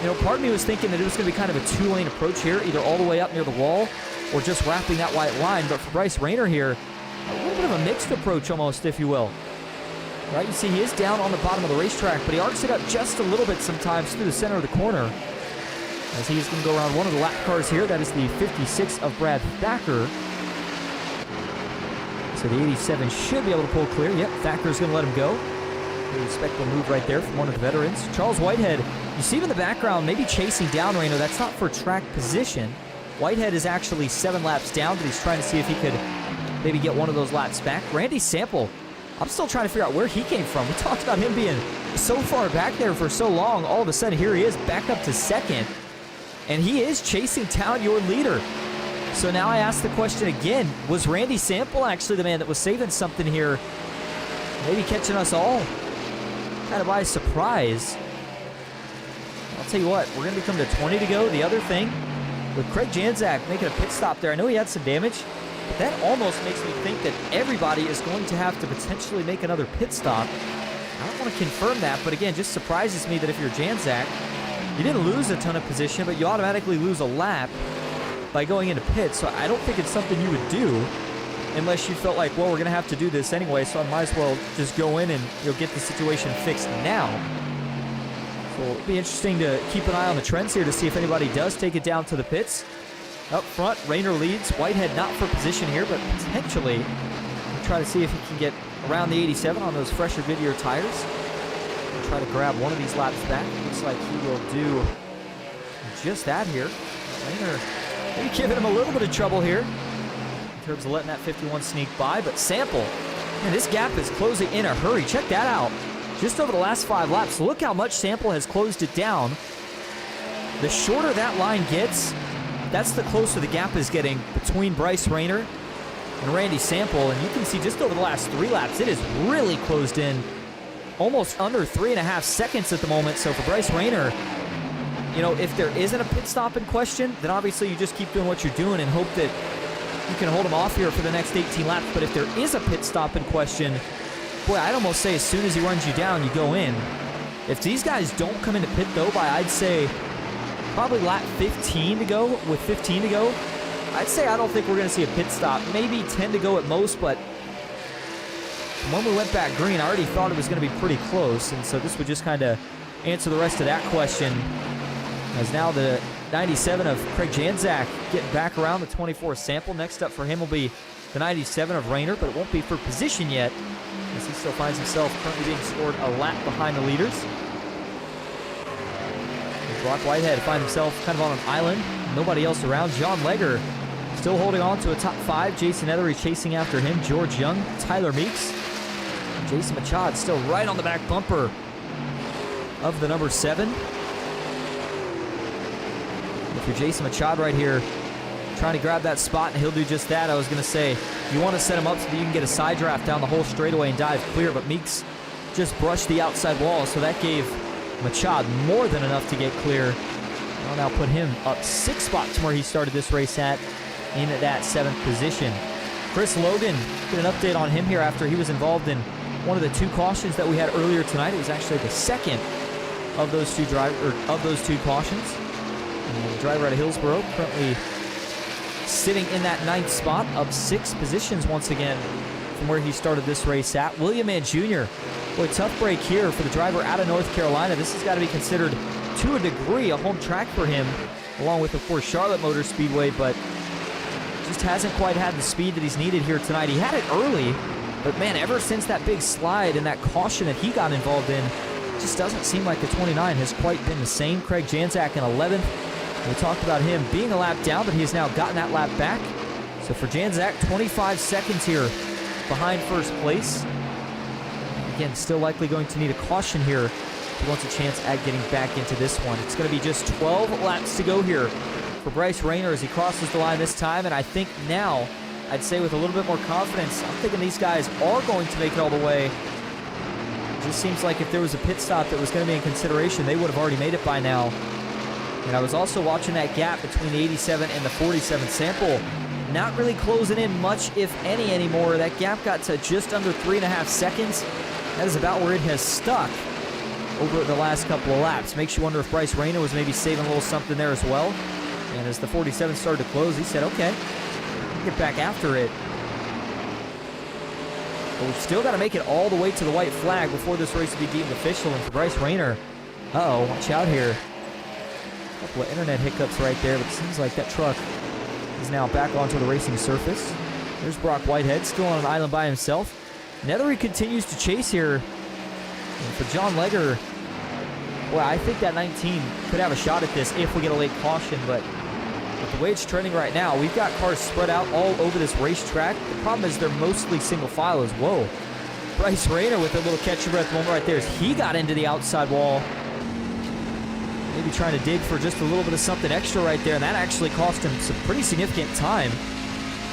you know, part of me was thinking that it was going to be kind of a 2-lane approach here, either all the way up near the wall or just wrapping that white line. But for Bryce Rayner here, a little bit of a mixed approach almost, if you will. Right, you see he is down on the bottom of the racetrack, but he arcs it up just a little bit sometimes through the center of the corner. As he's going to go around one of the lap cars here. That is the 56 of Brad Thacker. So the 87 should be able to pull clear. Yep, Thacker's going to let him go. A respectable move right there from one of the veterans. Charles Whitehead, you see him in the background, maybe chasing down Rayner. That's not for track position. Whitehead is actually 7 laps down, but he's trying to see if he could maybe get one of those laps back. Randy Sample, I'm still trying to figure out where he came from. We talked about him being so far back there for so long. All of a sudden, here he is back up to second. And he is chasing down your leader. So now I ask the question again, was Randy Sample actually the man that was saving something here? Maybe catching us all kind of by surprise. I'll tell you what, we're going to come to 20 to go. The other thing, with Craig Janczak making a pit stop there, I know he had some damage, but that almost makes me think that everybody is going to have to potentially make another pit stop. I don't want to confirm that, but again, just surprises me that if you're Janczak, you didn't lose a ton of position, but you automatically lose a lap by going into pit. So I don't think it's something you would do unless you felt like, well, we're going to have to do this anyway, so I might as well just go in and get the situation fixed now. So it'll be interesting to keep an eye on the trends here to see if anybody does take it down to the pits. Up front, Rayner leads. Whitehead not for position here, but potentially we'll try to see if he can get around the 87 on those fresher Goodyear tires. try to grab one of these laps back. Looks like he will do just that here. Rayner maybe giving him a little bit of trouble here in terms of letting that 51 sneak by, but Sample, man, this gap is closing in a hurry. Check that out. Just over the last 5 laps, look how much Sample has closed it down. The shorter that line gets, that's the closer the gap is getting between Bryce Rayner and Randy Sample, and you can see just over the last 3 laps, it is really closed in, almost under 3.5 seconds at the moment. So for Bryce Rayner, you know, if there isn't a pit stop in question, then obviously you just keep doing what you're doing and hope that you can hold him off here for the next 18 laps. But if there is a pit stop in question, boy, I'd almost say as soon as he runs you down, you go in. If these guys don't come into pit, though, by, I'd say, probably lap 15 to go, with 15 to go, I'd say I don't think we're going to see a pit stop. Maybe 10 to go at most, but when we went back green, I already thought it was going to be pretty close, and so this would just kind of answer the rest of that question, as now the 97 of Craig Janczak getting back around the 24 Sample. Next up for him will be the 97 of Rayner, but it won't be for position yet, as he still finds himself currently being scored a lap behind the leaders. Brock Whitehead finds himself kind of on an island, nobody else around. John Legger still holding on to a top 5. Jason Ethery chasing after him. George Young, Tyler Meeks, Jason Machad still right on the back bumper of the number 7. If you're Jason Machad right here, trying to grab that spot, and he'll do just that. I was going to say, you want to set him up so that you can get a side draft down the whole straightaway and dive clear, but Meeks just brushed the outside wall, so that gave Machad more than enough to get clear. I'll now put him up 6 spots from where he started this race at, in that 7th position. Chris Logan, get an update on him here after he was involved in one of the 2 cautions that we had earlier tonight. It was actually the second of those 2 cautions. And the driver out of Hillsborough currently sitting in that 9th spot, up 6 positions once again from where he started this race at. William Mann Jr. Boy, tough break here for the driver out of North Carolina. This has got to be considered, to a degree, a home track for him, along with, of course, Charlotte Motor Speedway, but just hasn't quite had the speed that he's needed here tonight. He had it early, but man, ever since that big slide and that caution that he got involved in, it just doesn't seem like the 29 has quite been the same. Craig Janczak in 11th. We talked about him being a lap down, but he has now gotten that lap back. So for Janczak, 25 seconds here behind first place. Again, still likely going to need a caution here if he wants a chance at getting back into this one. It's going to be just 12 laps to go here for Bryce Rayner as he crosses the line this time, and I think now, I'd say with a little bit more confidence, I'm thinking these guys are going to make it all the way. It just seems like if there was a pit stop that was going to be in consideration, they would have already made it by now. And I was also watching that gap between the 87 and the 47 Sample, not really closing in much, if any, anymore. That gap got to just under 3.5 seconds. That is about where it has stuck over the last couple of laps. Makes you wonder if Bryce Rayner was maybe saving a little something there as well. And as the 47 started to close, he said, okay, I'll get back after it. But we've still got to make it all the way to the white flag before this race will be deemed official. And for Bryce Rayner, watch out here. A couple of internet hiccups right there, but it seems like that truck is now back onto the racing surface. There's Brock Whitehead, still on an island by himself. Nethery continues to chase here. And for John Legger, boy, I think that 19 could have a shot at this if we get a late caution, but with the way it's trending right now, we've got cars spread out all over this racetrack. The problem is they're mostly single file as whoa. Bryce Rayner with a little catch your breath moment right there as he got into the outside wall. Maybe trying to dig for just a little bit of something extra right there, and that actually cost him some pretty significant time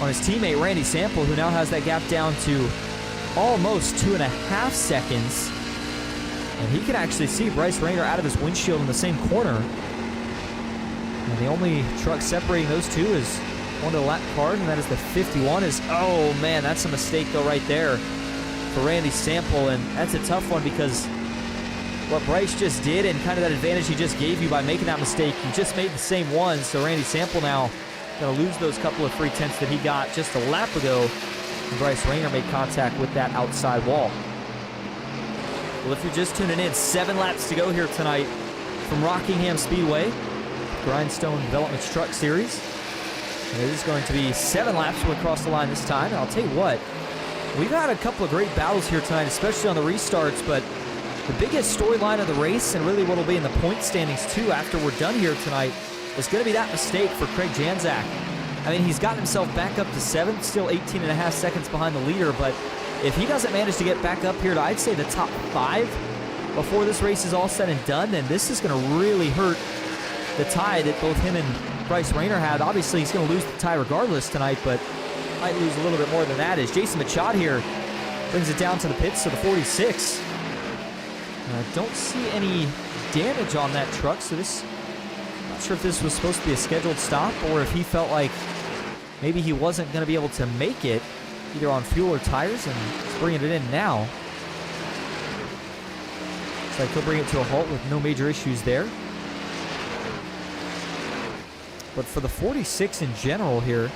on his teammate Randy Sample, who now has that gap down to almost 2.5 seconds. And he can actually see Bryce Rayner out of his windshield in the same corner. And the only truck separating those two is one of the lap cars, and that is the 51. Oh man, that's a mistake though right there for Randy Sample, and that's a tough one because what Bryce just did and kind of that advantage he just gave you by making that mistake, you just made the same one. So Randy Sample now going to lose those couple of free tenths that he got just a lap ago. And Bryce Rayner made contact with that outside wall. Well, if you're just tuning in, 7 laps to go here tonight from Rockingham Speedway, Grindstone Developments Truck Series. And it is going to be 7 laps when we cross the line this time. And I'll tell you what, we've had a couple of great battles here tonight, especially on the restarts, but The biggest storyline of the race, and really what will be in the point standings too after we're done here tonight, is going to be that mistake for Craig Janzak. I mean, he's gotten himself back up to 7th, still 18.5 seconds behind the leader, but if he doesn't manage to get back up here to, I'd say, the top 5 before this race is all said and done, then this is going to really hurt the tie that both him and Bryce Rayner had. Obviously, he's going to lose the tie regardless tonight, but might lose a little bit more than that as Jason Machad here brings it down to the pits to the 46. Don't see any damage on that truck, so this, not sure if this was supposed to be a scheduled stop or if he felt like maybe he wasn't going to be able to make it either on fuel or tires, and he's bringing it in now. Looks like he'll bring it to a halt with no major issues there. But for the 46 in general here,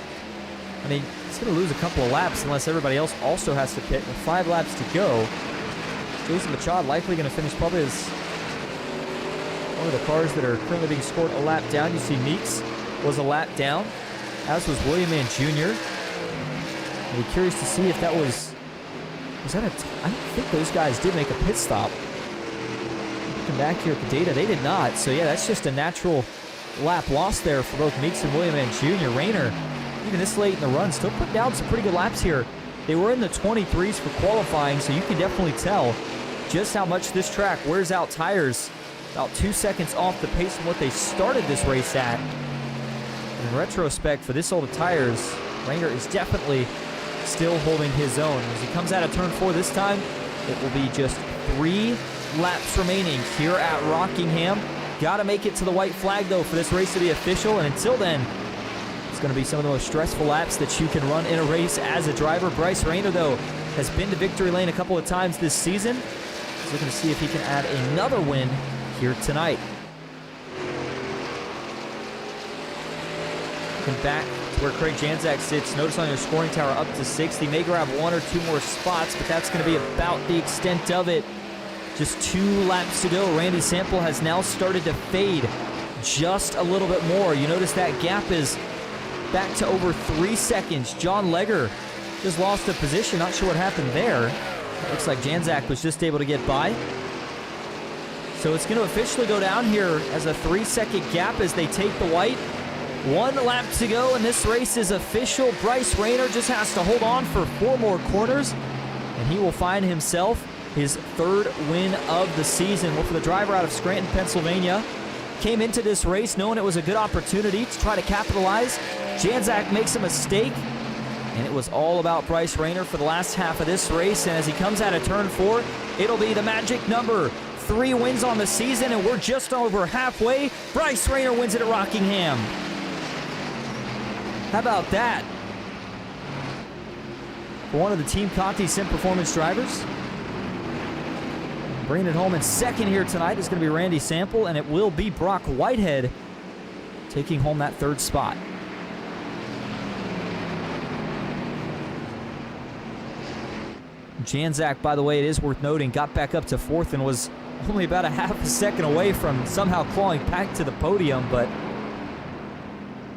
I mean, he's going to lose a couple of laps unless everybody else also has to pit with 5 laps to go. Jason Machad likely going to finish probably as one of the cars that are currently being scored a lap down. You see Meeks was a lap down, as was William Mann Jr. I'll be curious to see if that was that a, I don't think those guys did make a pit stop. Looking back here at the data, they did not. So yeah, that's just a natural lap loss there for both Meeks and William Mann Jr. Rayner, even this late in the run, still put down some pretty good laps here. They were in the 23s for qualifying, so you can definitely tell just how much this track wears out tires. About 2 seconds off the pace of what they started this race at. And in retrospect, for this old of tires, Rayner is definitely still holding his own. As he comes out of turn 4 this time, it will be just 3 laps remaining here at Rockingham. Got to make it to the white flag, though, for this race to be official. And until then, it's going to be some of the most stressful laps that you can run in a race as a driver. Bryce Rayner, though, has been to victory lane a couple of times this season. He's looking to see if he can add another win here tonight. Looking back to where Craig Janzak sits, notice on your scoring tower up to 6th. He may grab 1 or 2 more spots, but that's going to be about the extent of it. Just 2 laps to go. Randy Sample has now started to fade just a little bit more. You notice that gap is back to over 3 seconds. John Legger just lost a position. Not sure what happened there. Looks like Janzak was just able to get by. So it's going to officially go down here as a 3-second gap as they take the white. 1 lap to go, and this race is official. Bryce Rayner just has to hold on for 4 more corners, and he will find himself his 3rd win of the season. Well, for the driver out of Scranton, Pennsylvania, came into this race knowing it was a good opportunity to try to capitalize. Janzak makes a mistake, and it was all about Bryce Rayner for the last half of this race. And as he comes out of turn 4, it'll be the magic number. 3 wins on the season, and we're just over halfway. Bryce Rayner wins it at Rockingham. How about that? For one of the Team Conti Sim Performance drivers. Bringing it home in 2nd here tonight is going to be Randy Sample, and it will be Brock Whitehead taking home that 3rd spot. Janzak, by the way, it is worth noting, got back up to 4th and was only about a half a second away from somehow clawing back to the podium, but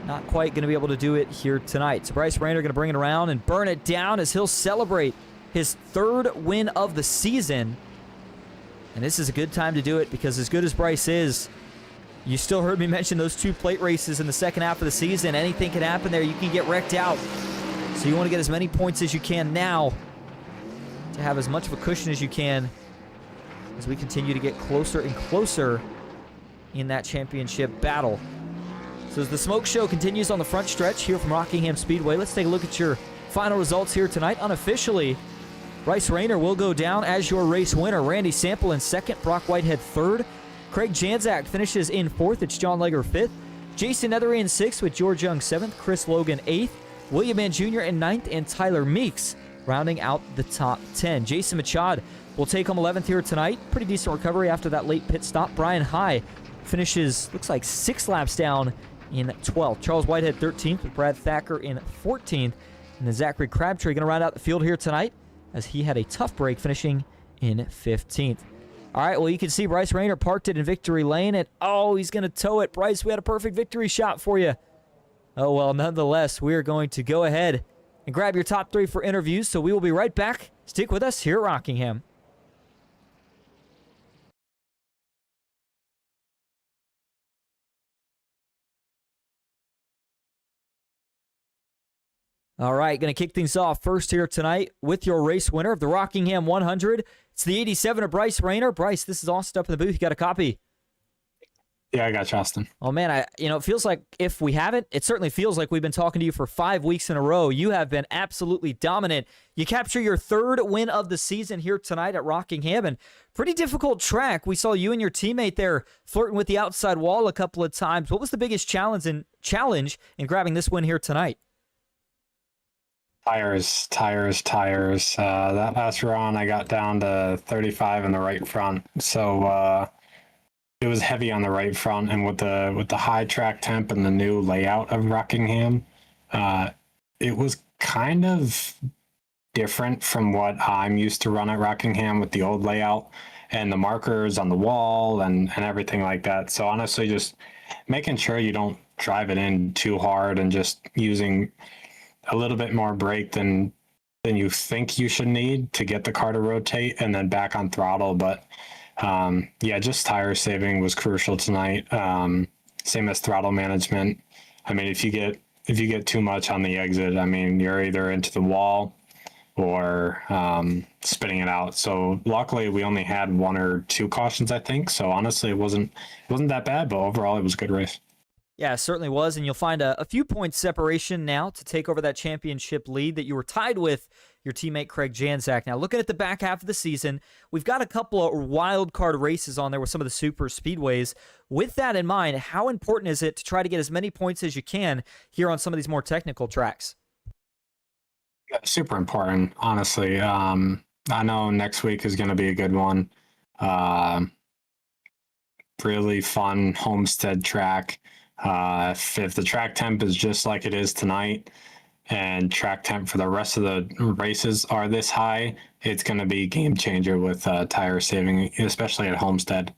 not quite going to be able to do it here tonight. So Bryce Rayner going to bring it around and burn it down as he'll celebrate his 3rd win of the season. And this is a good time to do it because as good as Bryce is, you still heard me mention those 2 plate races in the second half of the season. Anything can happen there. You can get wrecked out. So you want to get as many points as you can now to have as much of a cushion as you can as we continue to get closer and closer in that championship battle. So as the smoke show continues on the front stretch here from Rockingham Speedway, let's take a look at your final results here tonight. Unofficially, Bryce Rayner will go down as your race winner. Randy Sample in 2nd, Brock Whitehead 3rd. Craig Janzak finishes in 4th. It's John Legger 5th. Jason Nethery in 6th with George Young 7th. Chris Logan 8th. William Mann Jr. in 9th. And Tyler Meeks rounding out the top 10. Jason Machad will take home 11th here tonight. Pretty decent recovery after that late pit stop. Brian High finishes, looks like 6 laps down in 12th. Charles Whitehead 13th with Brad Thacker in 14th. And then Zachary Crabtree going to round out the field here tonight as he had a tough break finishing in 15th. All right, well, you can see Bryce Rayner parked it in victory lane, and oh, he's going to tow it. Bryce, we had a perfect victory shot for you. Oh, well, nonetheless, we are going to go ahead and grab your top 3 for interviews, so we will be right back. Stick with us here at Rockingham. All right, going to kick things off first here tonight with your race winner of the Rockingham 100. It's the 87 of Bryce Rayner. Bryce, this is Austin up in the booth. You got a copy? Yeah, I got you, Austin. Oh, man, it feels like if we haven't, it certainly feels like we've been talking to you for 5 weeks in a row. You have been absolutely dominant. You capture your third win of the season here tonight at Rockingham, and pretty difficult track. We saw you and your teammate there flirting with the outside wall a couple of times. What was the biggest challenge in grabbing this win here tonight? Tires. That last run, I got down to 35 in the right front. So it was heavy on the right front, and with the high track temp and the new layout of Rockingham, it was kind of different from what I'm used to run at Rockingham with the old layout and the markers on the wall and everything like that. So honestly, just making sure you don't drive it in too hard and just using a little bit more brake than you think you should need to get the car to rotate and then back on throttle. But just tire saving was crucial tonight. Same as throttle management. I mean, if you get too much on the exit, I mean, you're either into the wall or spitting it out. So luckily we only had 1 or 2 cautions, I think. So honestly, it wasn't that bad, but overall it was a good race. Yeah, it certainly was, and you'll find a few points separation now to take over that championship lead that you were tied with your teammate Craig Janzak. Now, looking at the back half of the season, we've got a couple of wild card races on there with some of the super speedways. With that in mind, how important is it to try to get as many points as you can here on some of these more technical tracks? Yeah, super important, honestly. I know next week is going to be a good one. Really fun Homestead track. If the track temp is just like it is tonight and track temp for the rest of the races are this high, it's going to be game changer with tire saving, especially at Homestead.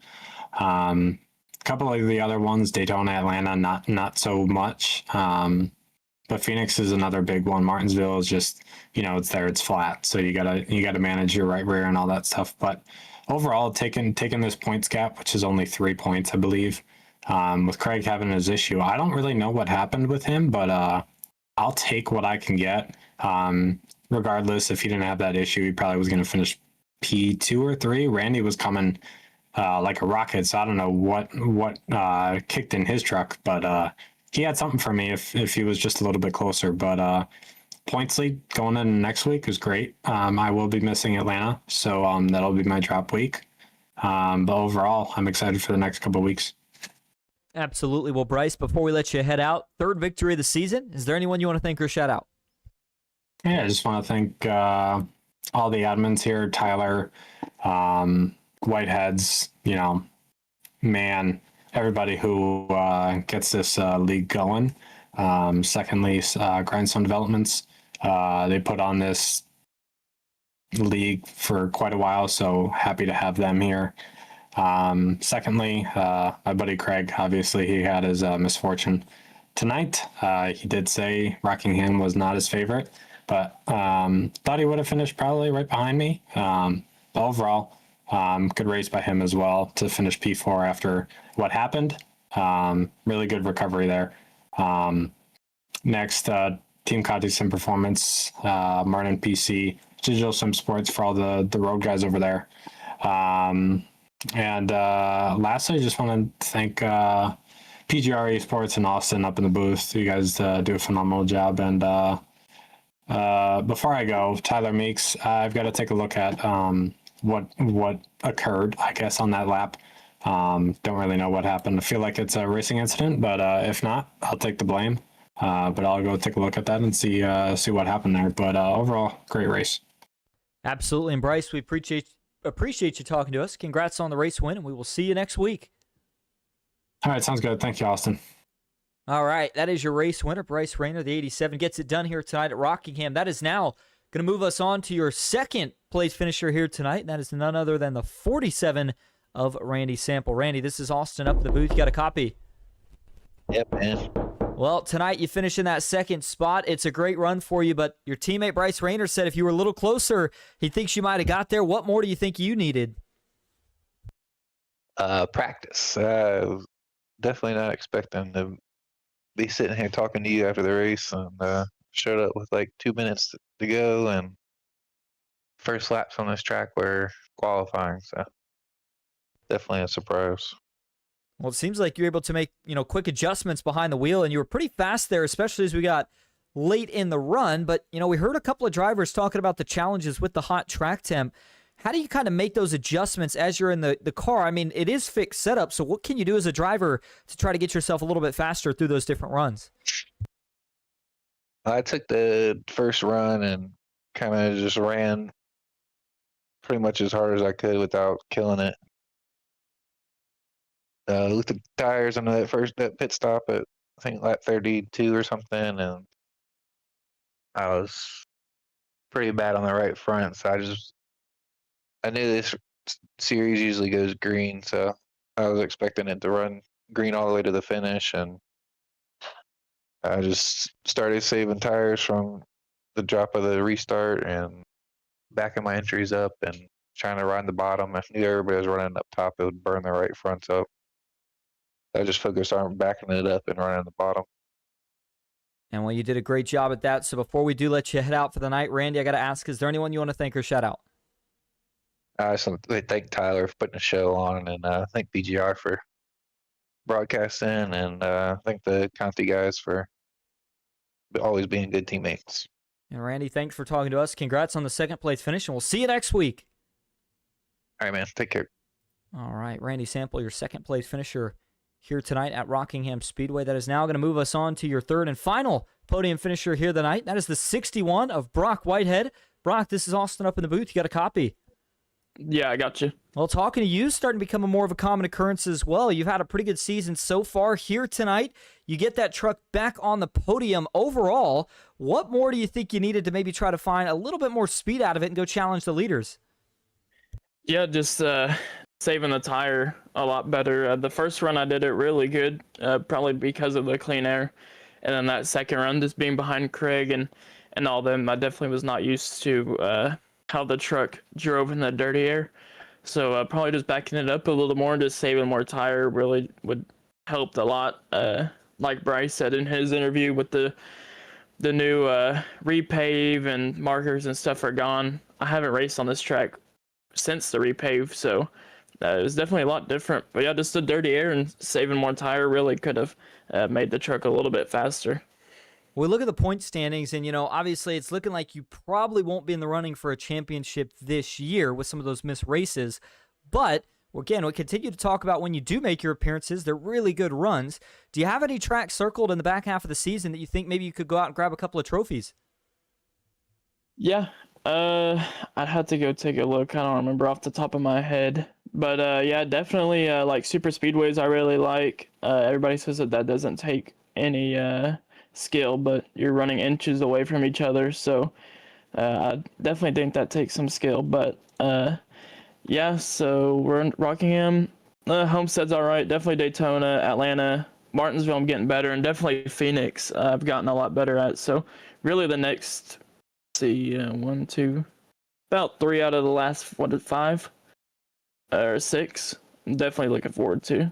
A couple of the other ones, Daytona, Atlanta, not so much. But Phoenix is another big one. Martinsville is just, it's there, it's flat. So you gotta manage your right rear and all that stuff. But overall, taking this points gap, which is only 3 points, I believe, with Craig having his issue. I don't really know what happened with him, but I'll take what I can get. Regardless, if he didn't have that issue, he probably was going to finish P2 or 3. Randy was coming like a rocket, so I don't know what kicked in his truck, but he had something for me if he was just a little bit closer. But points lead going in next week is great. I will be missing Atlanta, so that'll be my drop week. But overall, I'm excited for the next couple of weeks. Absolutely. Well, Bryce, before we let you head out, third victory of the season. Is there anyone you want to thank or shout out? Yeah, I just want to thank all the admins here, Tyler, Whiteheads, man, everybody who gets this league going. Secondly, Grindstone Developments. They put on this league for quite a while, so happy to have them here. Secondly, my buddy Craig, obviously he had his misfortune tonight. He did say Rockingham was not his favorite, but thought he would have finished probably right behind me. But overall, good race by him as well to finish P4 after what happened. Really good recovery there. Next, Team Conti Sim Performance, Martin PC, Digital Sim Sports for all the road guys over there. And lastly, I just want to thank PGR eSports and Austin up in the booth. You guys do a phenomenal job. And before I go, Tyler Meeks, I've got to take a look at what occurred, I guess, on that lap. Don't really know what happened. I feel like it's a racing incident, but if not, I'll take the blame. But I'll go take a look at that and see what happened there. But overall, great race. Absolutely. And Bryce, we appreciate you talking to us. Congrats on the race win, and we will see you next week. All right, sounds good. Thank you, Austin. All right, that is your race winner, Bryce Rayner. The 87 gets it done here tonight at Rockingham. That is now going to move us on to your second place finisher here tonight, and that is none other than the 47 of Randy Sample. Randy, this is Austin up in the booth. You got a copy? Yep, man. Well, tonight you finish in that second spot. It's a great run for you, but your teammate Bryce Rayner said if you were a little closer, he thinks you might have got there. What more do you think you needed? Practice. Definitely not expecting to be sitting here talking to you after the race and Showed up with like 2 minutes to go, and first laps on this track were qualifying. So definitely a surprise. Well, it seems like you're able to make, quick adjustments behind the wheel, and you were pretty fast there, especially as we got late in the run. But, we heard a couple of drivers talking about the challenges with the hot track temp. How do you kind of make those adjustments as you're in the car? I mean, it is fixed setup, so what can you do as a driver to try to get yourself a little bit faster through those different runs? I took the first run and kind of just ran pretty much as hard as I could without killing it. With the tires on that pit stop at, I think, lap 32 or something, and I was pretty bad on the right front, so I knew this series usually goes green, so I was expecting it to run green all the way to the finish, and I just started saving tires from the drop of the restart and backing my entries up and trying to ride the bottom. I knew everybody was running up top, it would burn the right fronts up. I just focused on backing it up and running the bottom. And well, you did a great job at that. So before we do let you head out for the night, Randy, I got to ask, is there anyone you want to thank or shout out? I just want to thank Tyler for putting the show on, and thank PGR for broadcasting, and thank the Conti guys for always being good teammates. And Randy, thanks for talking to us. Congrats on the second place finish, and we'll see you next week. All right, man. Take care. All right, Randy Sample, your second place finisher here tonight at Rockingham Speedway. That is now going to move us on to your third and final podium finisher here tonight. That is the 61 of Brock Whitehead. Brock, this is Austin up in the booth. You got a copy? Yeah, I got you. Well, talking to you is starting to become more of a common occurrence as well. You've had a pretty good season so far here tonight. You get that truck back on the podium overall. What more do you think you needed to maybe try to find a little bit more speed out of it and go challenge the leaders? Yeah, just saving the tire a lot better. The first run I did it really good, probably because of the clean air. And then that second run, just being behind Craig and all them, I definitely was not used to how the truck drove in the dirty air. So probably just backing it up a little more, just saving more tire really would help a lot. Like Bryce said in his interview, with the new repave and markers and stuff are gone. I haven't raced on this track since the repave, so it was definitely a lot different. But yeah, just the dirty air and saving more tire really could have made the truck a little bit faster. We look at the point standings, and, obviously it's looking like you probably won't be in the running for a championship this year with some of those missed races. But, again, we'll continue to talk about when you do make your appearances. They're really good runs. Do you have any tracks circled in the back half of the season that you think maybe you could go out and grab a couple of trophies? Yeah, I'd have to go take a look. I don't remember off the top of my head. But, yeah, definitely like super speedways I really like. Everybody says that doesn't take any skill, but you're running inches away from each other, so I definitely think that takes some skill. But yeah, so we're in Rockingham. Homestead's all right. Definitely Daytona, Atlanta, Martinsville I'm getting better, and definitely Phoenix I've gotten a lot better at. So really the next, about 3 out of the last 5 or 6 I'm definitely looking forward to.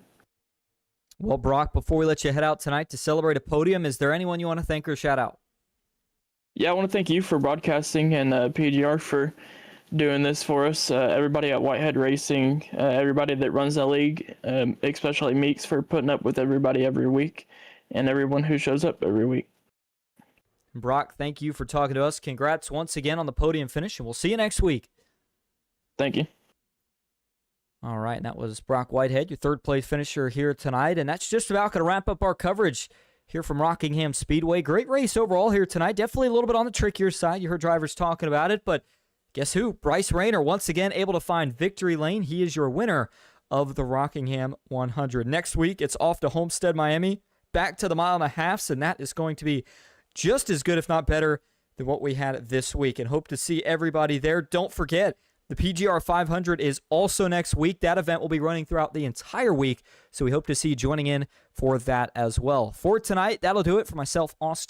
Well, Brock, before we let you head out tonight to celebrate a podium, is there anyone you want to thank or shout out? Yeah, I want to thank you for broadcasting, and PGR for doing this for us. Everybody at Whitehead Racing, everybody that runs the league, especially Meeks for putting up with everybody every week, and everyone who shows up every week. Brock, thank you for talking to us. Congrats once again on the podium finish, and we'll see you next week. Thank you. All right, and that was Brock Whitehead, your third place finisher here tonight, and that's just about going to wrap up our coverage here from Rockingham Speedway. Great race overall here tonight. Definitely a little bit on the trickier side. You heard drivers talking about it, but guess who? Bryce Rayner once again able to find victory lane. He is your winner of the Rockingham 100. Next week, it's off to Homestead, Miami, back to the 1.5 miles, and that is going to be just as good, if not better, than what we had this week, and hope to see everybody there. Don't forget, the PGR 500 is also next week. That event will be running throughout the entire week, so we hope to see you joining in for that as well. For tonight, that'll do it for myself, Austin.